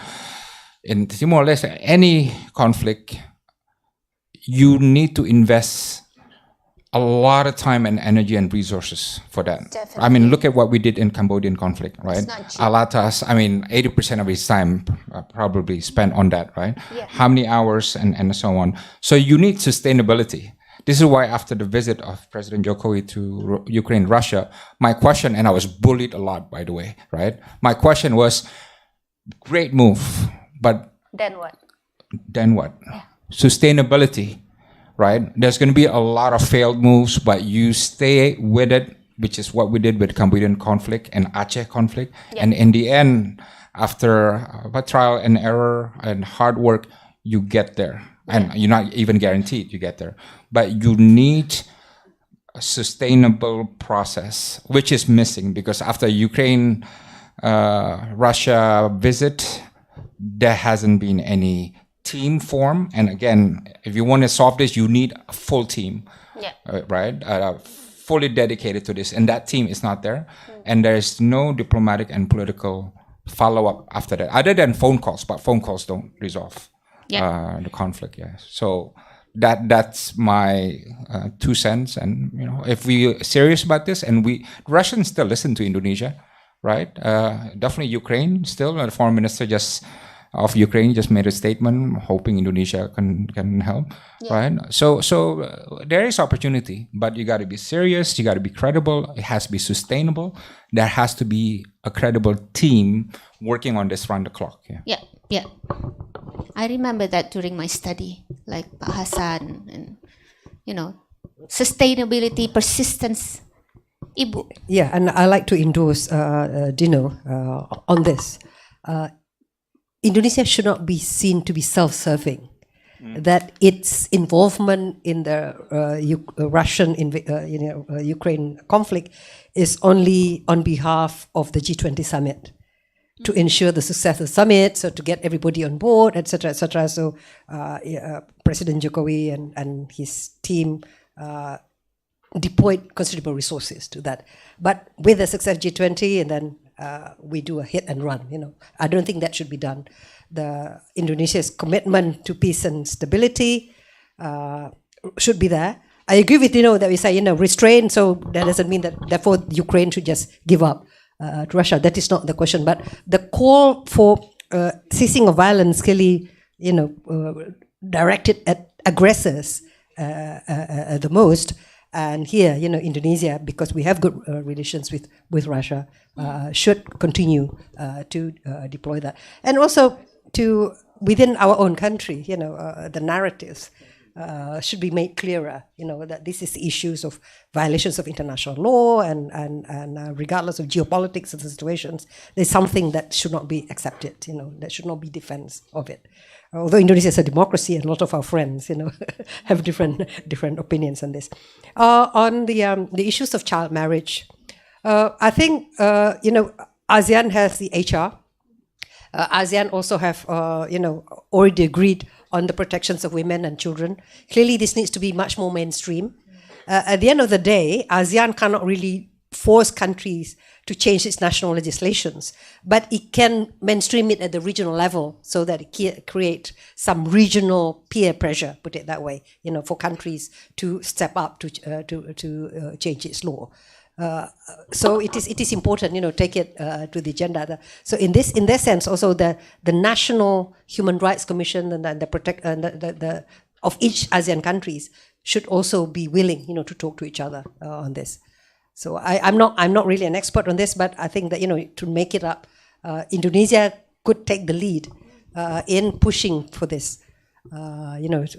in Timor-Leste, any conflict, you need to invest a lot of time and energy and resources for that. Definitely. I mean, look at what we did in Cambodian conflict, right? It's not cheap. Alatas, I mean, 80% of his time probably spent on that, right? Yeah. How many hours and so on. So you need sustainability. This is why after the visit of President Jokowi to Ukraine, Russia, my question, and I was bullied a lot, by the way, right? My question was, great move, but Then what? then what? Sustainability, right? There's going to be a lot of failed moves, but you stay with it, which is what we did with Cambodian conflict and Aceh conflict. Yeah. And in the end, after a trial and error and hard work, you get there. And you're not even guaranteed you get there. But you need a sustainable process, which is missing because after Ukraine, Russia visit, there hasn't been any team form. And again, if you want to solve this, you need a full team, right? Fully dedicated to this. And that team is not there. And there's no diplomatic and political follow-up after that, other than phone calls, but phone calls don't resolve the conflict. So that's my 2 cents. And if we're serious about this, and Russians still listen to Indonesia, right? Definitely Ukraine still. The foreign minister of Ukraine just made a statement hoping Indonesia can help, right? So there is opportunity, but you got to be serious. You got to be credible. It has to be sustainable. There has to be a credible team working on this round the clock. Yeah. I remember that during my study, like Pak Hassan, and sustainability, persistence. Ibu. Yeah, and I like to endorse Dino on this. Indonesia should not be seen to be self-serving. That its involvement in the Russian-Ukraine conflict is only on behalf of the G20 summit, to ensure the success of the summit, so to get everybody on board, etc., etc. So President Jokowi and his team deployed considerable resources to that. But with the success of G20, and then we do a hit and run. I don't think that should be done. The Indonesia's commitment to peace and stability should be there. I agree with that we say restrain. So that doesn't mean that therefore Ukraine should just give up to Russia. That is not the question. But the call for ceasing of violence clearly directed at aggressors the most. And here, Indonesia, because we have good relations with Russia, should continue to deploy that. And also to within our own country, the narratives should be made clearer. That this is issues of violations of international law, and regardless of geopolitics of the situations, there's something that should not be accepted. There should not be defense of it. Although Indonesia is a democracy, and a lot of our friends, have different opinions on this. On the issues of child marriage, I think ASEAN has the HR. ASEAN also have already agreed on the protections of women and children. Clearly, this needs to be much more mainstream. At the end of the day, ASEAN cannot really force countries to change its national legislations, but it can mainstream it at the regional level so that it create some regional peer pressure, put it that way, for countries to step up to change its law. So it is important, take it to the agenda. So in that sense, also the National Human Rights Commission and the of each ASEAN countries should also be willing, to talk to each other on this. So I'm not really an expert on this, but I think that to make it up, Indonesia could take the lead in pushing for this,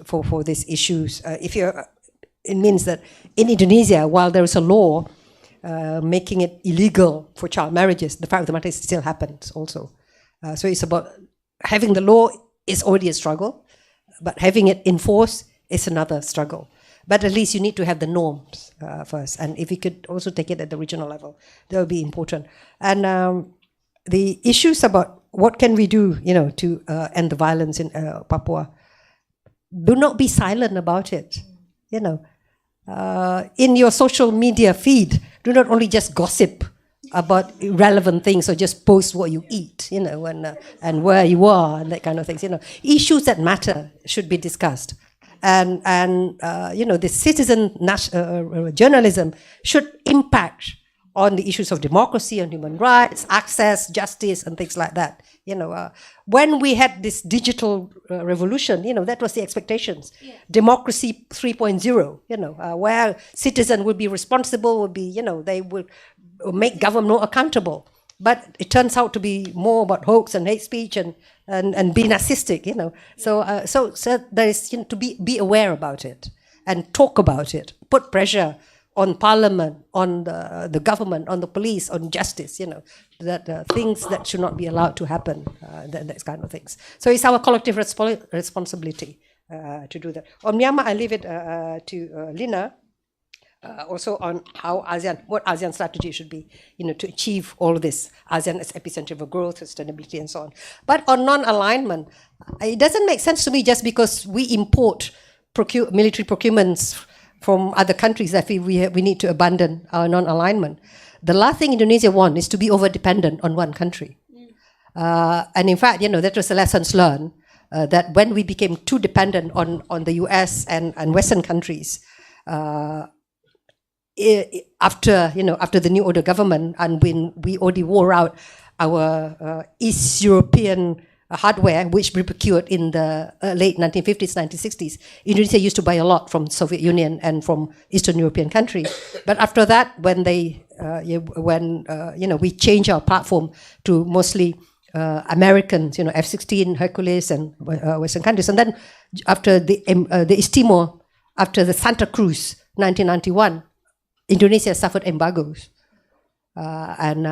for these issues. It means that in Indonesia, while there is a law making it illegal for child marriages, the fact of the matter is it still happens also. So it's about having the law is already a struggle, but having it enforced is another struggle. But at least you need to have the norms first. And if you could also take it at the regional level, that would be important. And the issues about what can we do, to end the violence in Papua, do not be silent about it. In your social media feed, do not only just gossip about irrelevant things or just post what you eat, and where you are and that kind of things. Issues that matter should be discussed. And the citizen journalism should impact on the issues of democracy and human rights, access, justice, and things like that. When we had this digital revolution, that was the expectations. Yeah. Democracy 3.0, where citizens would be responsible, would be, they would make government more accountable. But it turns out to be more about hoax and hate speech and be narcissistic, So there is to be aware about it and talk about it, put pressure on parliament, on the government, on the police, on justice, that things that should not be allowed to happen, that kind of things. So it's our collective responsibility to do that. On Myanmar, I leave it to Lina, also on how what ASEAN strategy should be, to achieve all of this. ASEAN as epicenter of growth, sustainability, and so on. But on non-alignment, it doesn't make sense to me just because we import military procurements from other countries that we need to abandon our non-alignment. The last thing Indonesia wants is to be over-dependent on one country. And in fact, that was the lessons learned, that when we became too dependent on the US and Western countries, after the New Order government, and when we already wore out our East European hardware, which we procured in the late 1950s, 1960s. Indonesia used to buy a lot from Soviet Union and from Eastern European countries. But after that, when we changed our platform to mostly Americans, F-16, Hercules, and Western countries, and then after the East Timor, after the Santa Cruz, 1991, Indonesia suffered embargoes, and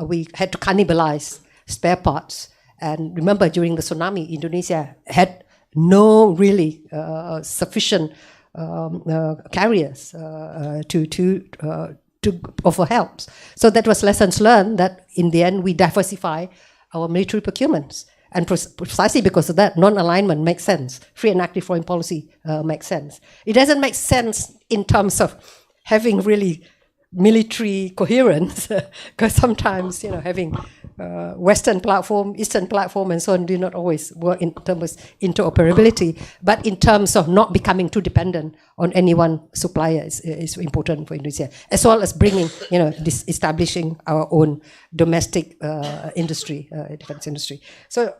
we had to cannibalize spare parts. And remember, during the tsunami, Indonesia had no really sufficient carriers to offer help. So that was lessons learned, that in the end we diversify our military procurements. And precisely because of that, non-alignment makes sense. Free and active foreign policy makes sense. It doesn't make sense in terms of having really military coherence, because sometimes having Western platform, Eastern platform, and so on do not always work in terms of interoperability. But in terms of not becoming too dependent on any one supplier is important for Indonesia, as well as bringing, establishing our own domestic industry, defense industry. So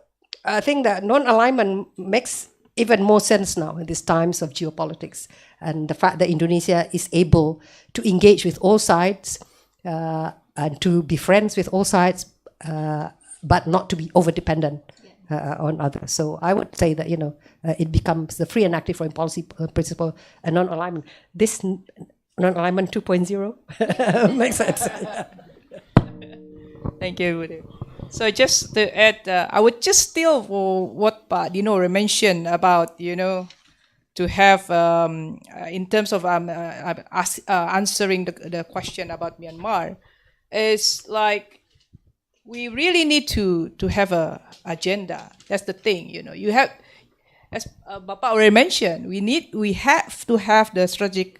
I think that non-alignment makes even more sense now in these times of geopolitics, and the fact that Indonesia is able to engage with all sides and to be friends with all sides, but not to be over-dependent on others. So I would say that it becomes the free and active foreign policy principle and non-alignment. This non-alignment 2.0 makes sense. Thank you, Bude. So just to add, I would just steal what Pak Dino mentioned about, to have, in terms of answering the question about Myanmar, is like, we really need to have a agenda. That's the thing, You have, as Bapak already mentioned, we have to have the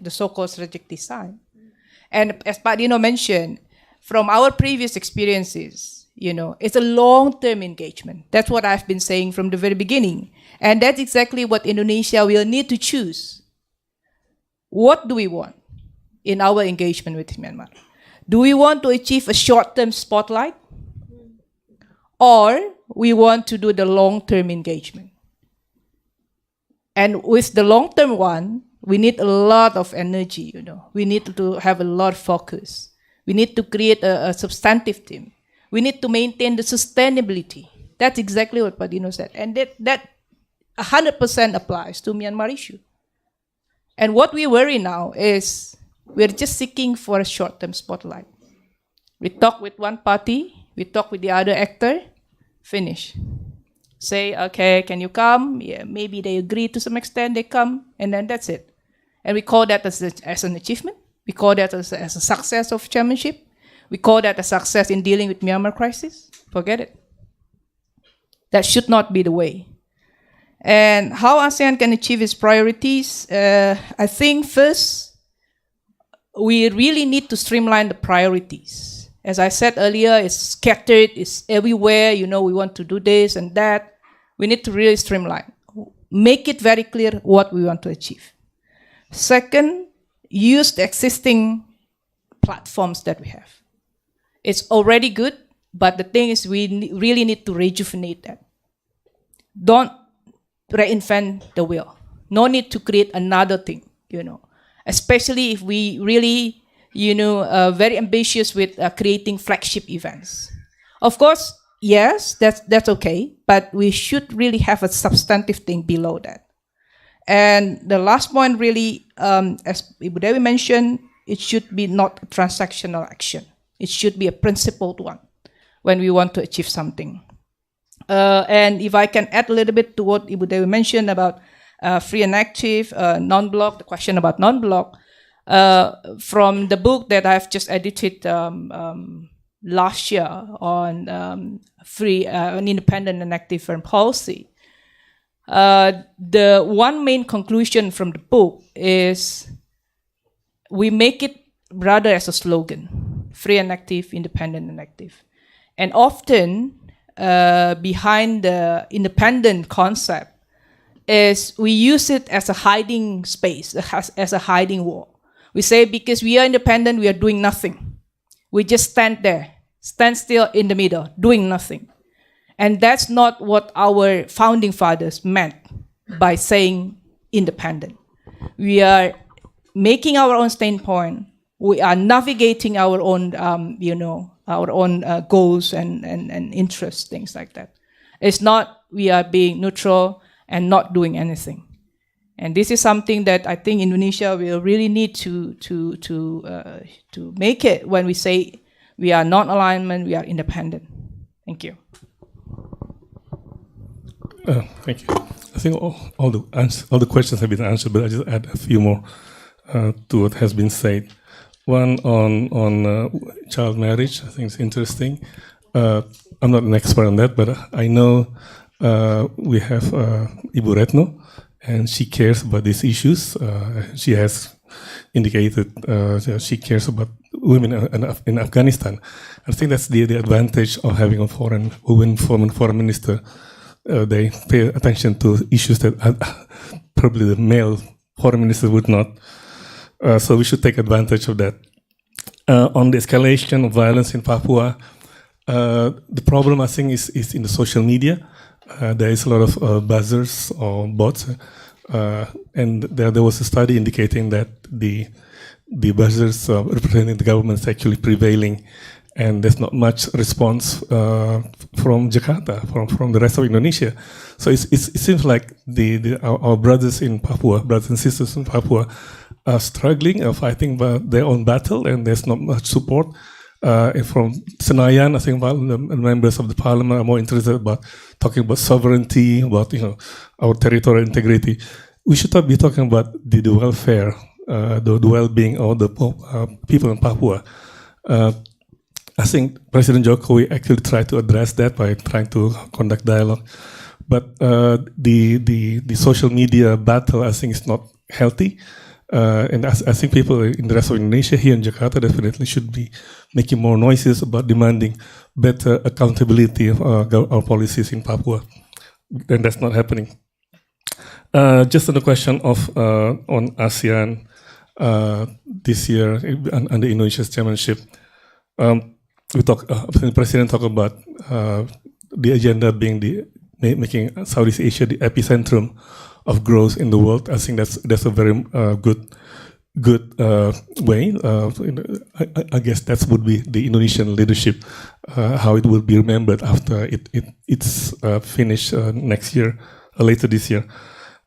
so-called strategic design. And as Pak Dino mentioned, from our previous experiences, it's a long-term engagement. That's what I've been saying from the very beginning. And that's exactly what Indonesia will need to choose. What do we want? in our engagement with Myanmar. Do we want to achieve a short-term spotlight? Or we want to do the long-term engagement? And with the long-term one, we need a lot of energy, We need to have a lot of focus. We need to create a substantive team. We need to maintain the sustainability. That's exactly what Pak Dino said. And that 100% applies to Myanmar issue. And what we worry now is we're just seeking for a short-term spotlight. We talk with one party, we talk with the other actor, finish. Say, okay, can you come? Yeah, maybe they agree to some extent, they come, and then that's it. And we call that as an achievement. We call that as a success of chairmanship. We call that a success in dealing with Myanmar crisis. Forget it. That should not be the way. And how ASEAN can achieve its priorities? I think first, we really need to streamline the priorities. As I said earlier, it's scattered, it's everywhere, we want to do this and that. We need to really streamline. Make it very clear what we want to achieve. Second, use the existing platforms that we have. It's already good, but the thing is we really need to rejuvenate that. Don't reinvent the wheel. No need to create another thing, Especially if we really, very ambitious with creating flagship events. Of course, yes, that's okay, but we should really have a substantive thing below that. And the last point really, as Ibu Dewi mentioned, it should be not a transactional action. It should be a principled one when we want to achieve something. And if I can add a little bit to what Ibu Dewi mentioned about free and active, non-block, the question about non-block, from the book that I've just edited last year on free, an independent and active foreign policy, the one main conclusion from the book is we make it rather as a slogan, free and active, independent and active. And often, behind the independent concept is we use it as a hiding space, as a hiding wall. We say because we are independent, we are doing nothing. We just stand there, stand still in the middle, doing nothing. And that's not what our founding fathers meant by saying independent. We are making our own standpoint. We are navigating our own, our own goals and interests, things like that. It's not we are being neutral and not doing anything. And this is something that I think Indonesia will really need to make it when we say we are non-alignment, we are independent. Thank you. Thank you. I think all the questions have been answered, but I just add a few more to what has been said. One on child marriage, I think it's interesting. I'm not an expert on that, but I know we have Ibu Retno, and she cares about these issues. She has indicated she cares about women in Afghanistan. I think that's the advantage of having a foreign minister. They pay attention to issues that probably the male foreign minister would not. So we should take advantage of that. On the escalation of violence in Papua, the problem I think is in the social media. There is a lot of buzzers or bots, and there was a study indicating that the buzzers representing the government is actually prevailing, and there's not much response from Jakarta, from the rest of Indonesia. So it seems like our brothers in Papua, brothers and sisters in Papua, are struggling, are fighting their own battle, and there's not much support. From Senayan, I think the members of the parliament are more interested about talking about sovereignty, about our territorial integrity. We should not be talking about the welfare, the well-being of the people in Papua. I think President Jokowi actually tried to address that by trying to conduct dialogue, but the social media battle, I think, is not healthy. And I think people in the rest of Indonesia, here in Jakarta, definitely should be making more noises about demanding better accountability of our policies in Papua. And that's not happening. Just on the question of on ASEAN, this year under Indonesia's chairmanship. The president talked about the agenda being making Southeast Asia the epicentrum of growth in the world. I think that's a very good way. I guess that would be the Indonesian leadership, how it will be remembered after it's finished next year, later this year.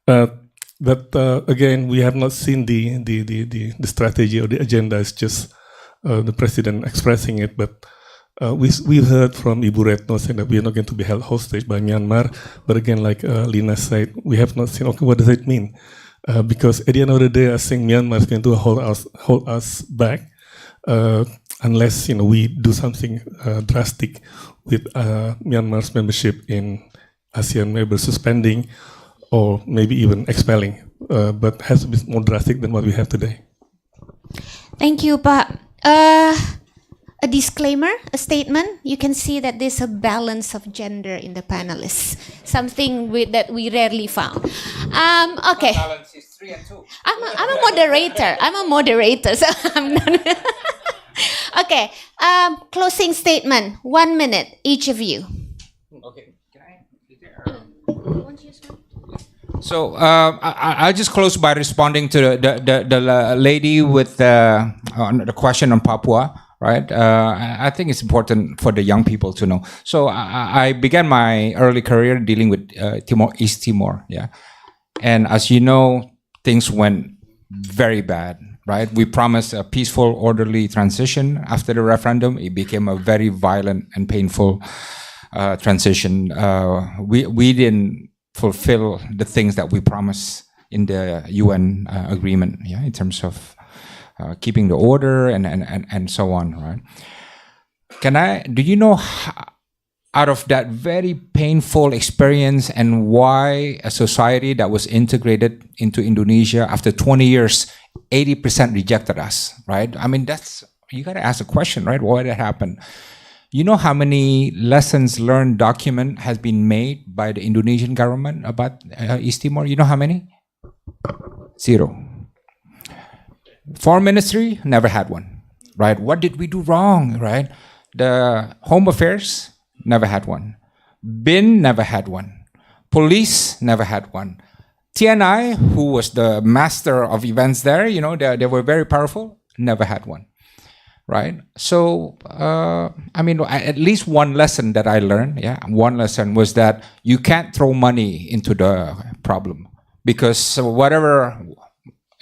But again, we have not seen the strategy or the agenda. It's just the president expressing it. But we heard from Ibu Retno saying that we are not going to be held hostage by Myanmar. But again, like Lina said, we have not seen, okay, what does it mean? Because at the end of the day, I think Myanmar is going to hold us back unless we do something drastic with Myanmar's membership in ASEAN, maybe suspending or maybe even expelling, but has to be more drastic than what we have today. Thank you, Pak. A disclaimer, a statement. You can see that there's a balance of gender in the panelists, something that we rarely found. Okay. Balance is 3 and 2. I'm a moderator. I'm a moderator, so I'm not. Okay. Closing statement. 1 minute, each of you. Okay. So I'll just close by responding to the lady with the question on Papua. Right, I think it's important for the young people to know. So I began my early career dealing with East Timor, yeah, and as you know, things went very bad. Right, we promised a peaceful, orderly transition after the referendum. It became a very violent and painful transition. We didn't fulfill the things that we promised in the UN agreement, yeah, in terms of keeping the order and so on, right? Do you know out of that very painful experience and why a society that was integrated into Indonesia after 20 years, 80% rejected us, right? I mean, you got to ask the question, right? Why did that happen? You know how many lessons learned document has been made by the Indonesian government about East Timor? You know how many? 0. Foreign Ministry never had one, right? What did we do wrong, right? The Home Affairs never had one. BIN never had one. Police never had one. TNI, who was the master of events there, they were very powerful, never had one, right? So, I mean, at least one lesson that I learned, one lesson was that you can't throw money into the problem because whatever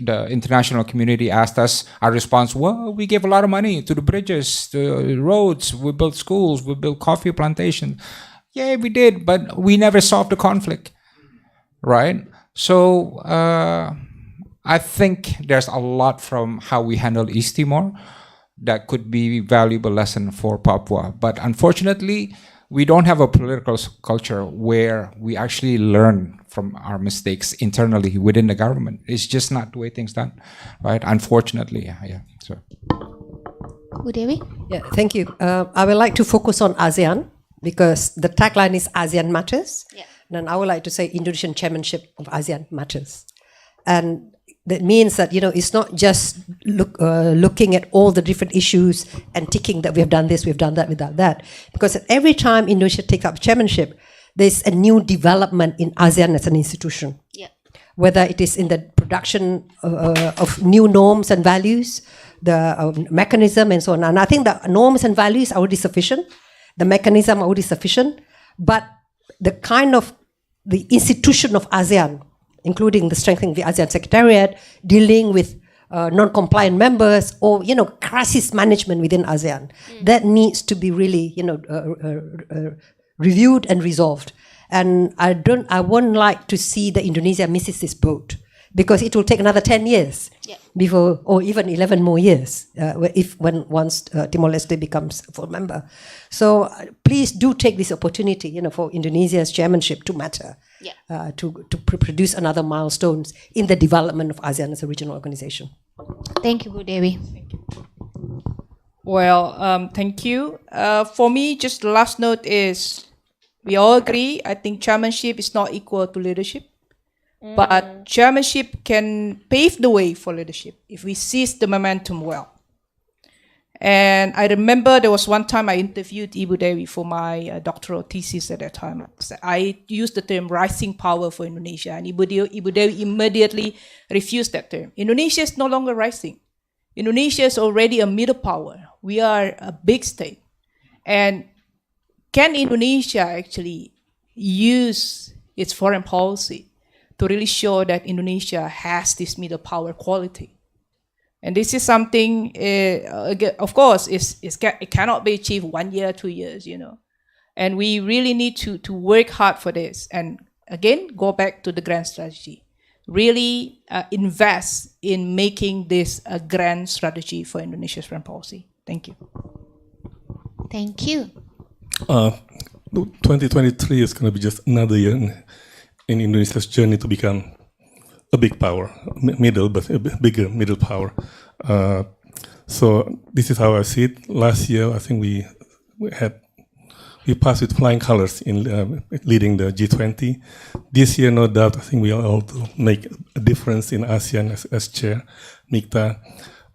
the international community asked us, our response, well, we gave a lot of money to the bridges, to roads, we built schools, we built coffee plantations. Yeah, we did, but we never solved the conflict, right? So I think there's a lot from how we handle East Timor that could be valuable lesson for Papua. But unfortunately, we don't have a political culture where we actually learn from our mistakes internally within the government. It's just not the way things done, right? Unfortunately, yeah. So. Udewi? Yeah, thank you. I would like to focus on ASEAN because the tagline is ASEAN Matters. Yeah. And I would like to say Indonesian chairmanship of ASEAN Matters. And that means that, it's not just looking at all the different issues and ticking that we have done this, we've done that, without that. Because every time Indonesia takes up chairmanship, there's a new development in ASEAN as an institution. Yeah. Whether it is in the production of new norms and values, the mechanism and so on. And I think the norms and values are already sufficient. The mechanism are already sufficient. But the institution of ASEAN, including the strengthening the ASEAN Secretariat, dealing with non-compliant members, or crisis management within ASEAN, that needs to be really reviewed and resolved. And I wouldn't like to see that Indonesia misses this boat, because it will take another 10 years before, or even 11 more years, once Timor-Leste becomes a full member. So please do take this opportunity, for Indonesia's chairmanship to matter, to produce another milestones in the development of ASEAN as a regional organization. Thank you, Bu Dewi. Well, thank you. For me, just the last note is, we all agree, I think chairmanship is not equal to leadership. But chairmanship can pave the way for leadership if we seize the momentum well. And I remember there was one time I interviewed Ibu Dewi for my doctoral thesis at that time. I used the term rising power for Indonesia, and Ibu Dewi immediately refused that term. Indonesia is no longer rising. Indonesia is already a middle power. We are a big state. And can Indonesia actually use its foreign policy to really show that Indonesia has this middle power quality? And this is something, of course, it cannot be achieved 1 year, 2 years, And we really need to work hard for this. And again, go back to the grand strategy. Really invest in making this a grand strategy for Indonesia's foreign policy. Thank you. Thank you. 2023 is going to be just another year in Indonesia's journey to become a big power, middle, but a bigger middle power. So this is how I see it. Last year, I think we passed with flying colors in leading the G20. This year, no doubt, I think we are all to make a difference in ASEAN as chair, Mikta.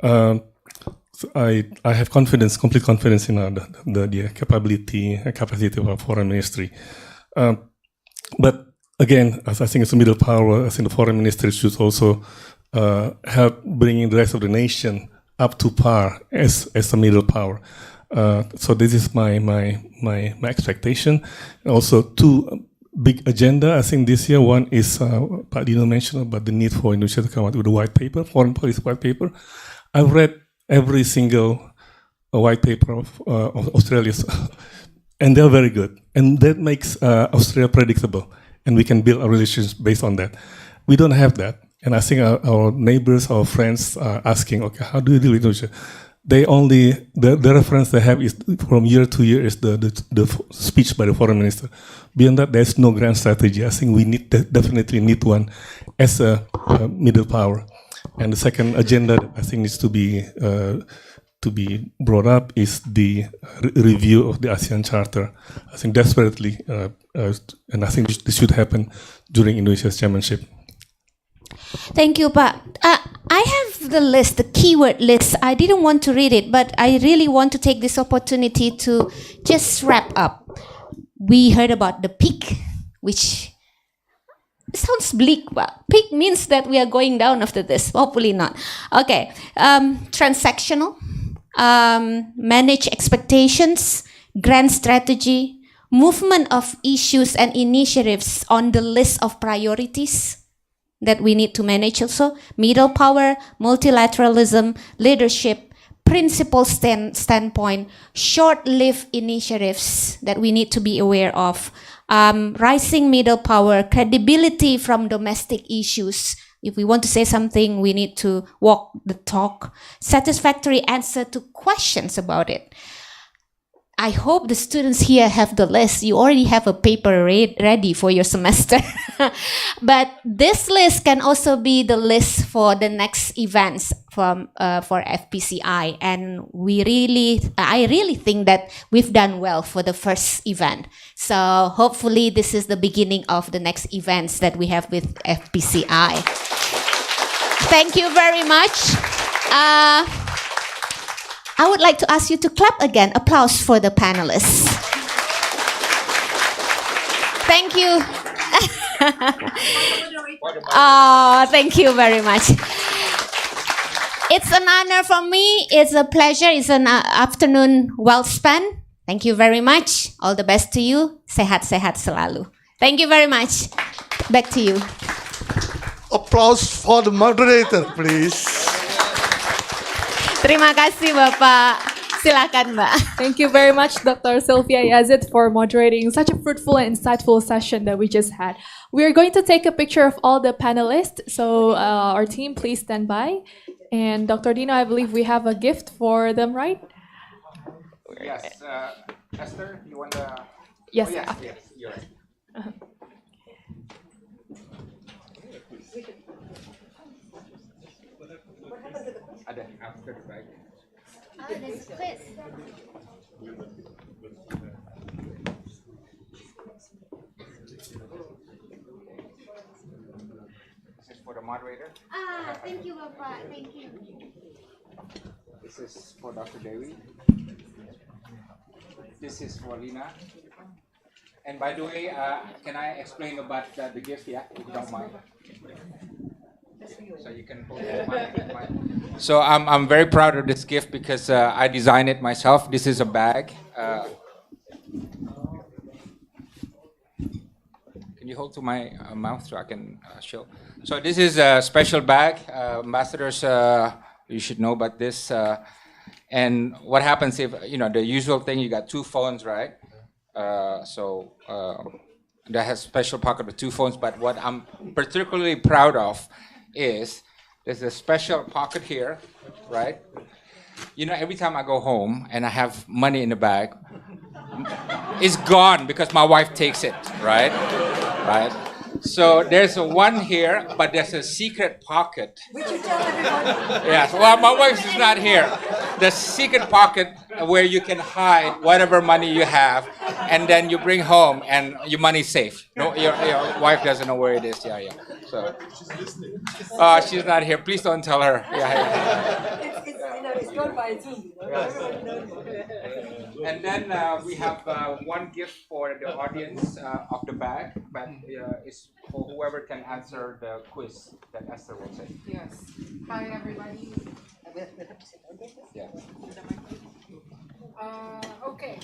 So I have confidence, complete confidence in the capability and capacity of our foreign ministry. But again, as I think it's a middle power, I think the foreign ministry should also help bringing the rest of the nation up to par as a middle power. So this is my expectation. Also, two big agenda. I think this year one is Pak Dino mentioned about the need for Indonesia to come out with a white paper, foreign policy white paper. I've read every single white paper of Australia's, and they're very good, and that makes Australia predictable. And we can build our relations based on that. We don't have that. And I think our neighbors, our friends are asking, okay, how do you deal with Indonesia? They only, the reference they have is from year to year is the speech by the foreign minister. Beyond that, there's no grand strategy. I think we definitely need one as a middle power. And the second agenda that I think needs to be brought up is the review of the ASEAN Charter. I think desperately, and I think this should happen during Indonesia's chairmanship. Thank you, Pak. I have the list, the keyword list. I didn't want to read it, but I really want to take this opportunity to just wrap up. We heard about the peak, which sounds bleak, but peak means that we are going down after this. Hopefully not. Okay. Transactional, manage expectations, grand strategy, movement of issues and initiatives on the list of priorities that we need to manage also, middle power, multilateralism, leadership, principle standpoint, short-lived initiatives that we need to be aware of, rising middle power, credibility from domestic issues. If we want to say something, we need to walk the talk, satisfactory answer to questions about it. I hope the students here have the list. You already have a paper ready for your semester. But this list can also be the list for the next events for FPCI. And I really think that we've done well for the first event. So hopefully this is the beginning of the next events that we have with FPCI. Thank you very much. I would like to ask you to clap again. Applause for the panelists. Thank you. Oh, thank you very much. It's an honor for me. It's a pleasure. It's an afternoon well spent. Thank you very much. All the best to you. Sehat-sehat selalu. Thank you very much. Back to you. Applause for the moderator, please. Terima kasih, Bapak. Silakan, Mbak. Thank you very much, Dr. Sylvia Yazid, for moderating such a fruitful and insightful session that we just had. We are going to take a picture of all the panelists. So our team, please stand by. And Dr. Dino, I believe we have a gift for them, right? Yes. Esther, you want the... Yes. Oh, yes, you're right. Ada after the break. Oh, there's a quiz. moderator. Thank you, Bapak. Thank you. This is for Dr. Dewi. This is for Lina. And by the way, can I explain about the gift? Yeah, if you don't mind. So you can hold it. So I'm very proud of this gift because I designed it myself. This is a bag. Can you hold to my mouth so I can show? So this is a special bag. Ambassadors, you should know about this. And what happens if, the usual thing, you got two phones, right? That has special pocket with two phones. But what I'm particularly proud of is there's a special pocket here, right? Every time I go home and I have money in the bag, it's gone because my wife takes it, right? Right? So there's one here, but there's a secret pocket. Which you tell everybody. Yes, well, my wife is not here. The secret pocket where you can hide whatever money you have, and then you bring home, and your money's safe. No, your wife doesn't know where it is. Yeah. So, she's not here. Please don't tell her. Yeah. It's gone by Zoom. Everybody knows. And then we have one gift for the audience of the bag, but it's for whoever can answer the quiz that Esther will say. Yes. Hi, everybody. Yeah. Okay.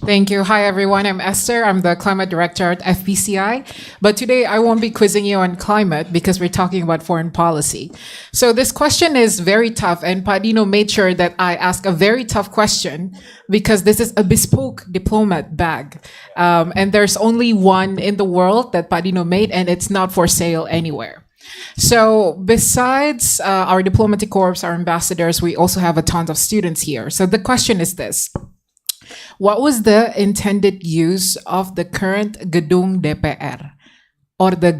Thank you. Hi, everyone. I'm Esther. I'm the climate director at FPCI. But today I won't be quizzing you on climate because we're talking about foreign policy. So this question is very tough, and Padino made sure that I ask a very tough question because this is a bespoke diplomat bag. And there's only one in the world that Padino made, and it's not for sale anywhere. So besides our diplomatic corps, our ambassadors, we also have a ton of students here. So the question is this. What was the intended use of the current Gedung DPR or the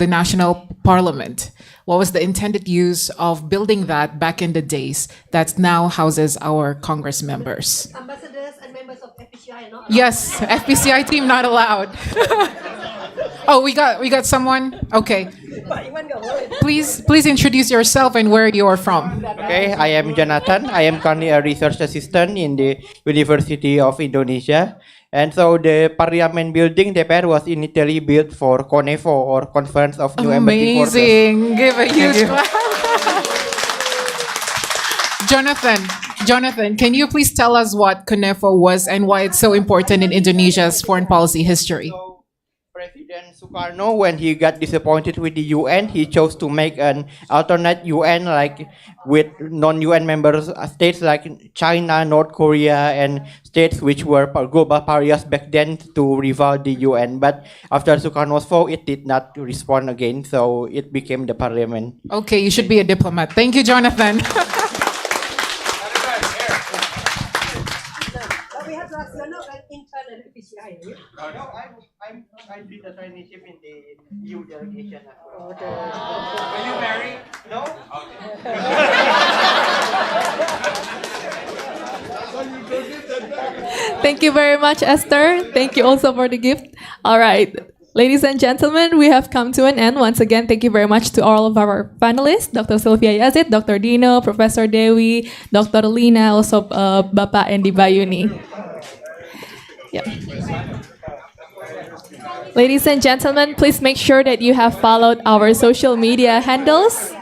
National Parliament? What was the intended use of building that back in the days that now houses our Congress members? Ambassadors and members of FPCI are not allowed. Yes, FPCI team not allowed. Oh, we got someone? Okay. Please introduce yourself and where you are from. Okay, I am Jonathan. I am currently a research assistant in the University of Indonesia. And so the Parliament building DPR was initially built for CONEFO or Conference of New Embassy Forces. Amazing. Give a huge clap. Jonathan, can you please tell us what CONEFO was and why it's so important in Indonesia's foreign policy history? President Sukarno, when he got disappointed with the UN, he chose to make an alternate UN like with non-UN member states like China, North Korea, and states which were global pariahs back then to rival the UN. But after Sukarno's fall, it did not respond again, so it became the parliament. Okay, you should be a diplomat. Thank you, Jonathan. We have to ask, you're not an intern at FPCI, are you? No, I did a traineeship in the EU delegation. Are you married? No. Thank you very much, Esther. Thank you also for the gift. All right. Ladies and gentlemen, we have come to an end. Once again, thank you very much to all of our panelists, Dr. Sylvia Yazid, Dr. Dino, Professor Dewi, Dr. Lina, also Bapak Endi Bayuni. Yeah. Ladies and gentlemen, please make sure that you have followed our social media handles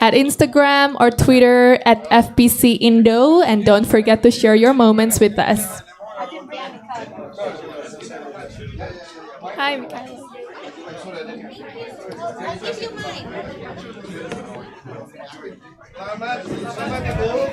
at Instagram or Twitter at FPC Indo, and don't forget to share your moments with us. Hi, Michaela. I'll give you mine. Selamat, Ibu.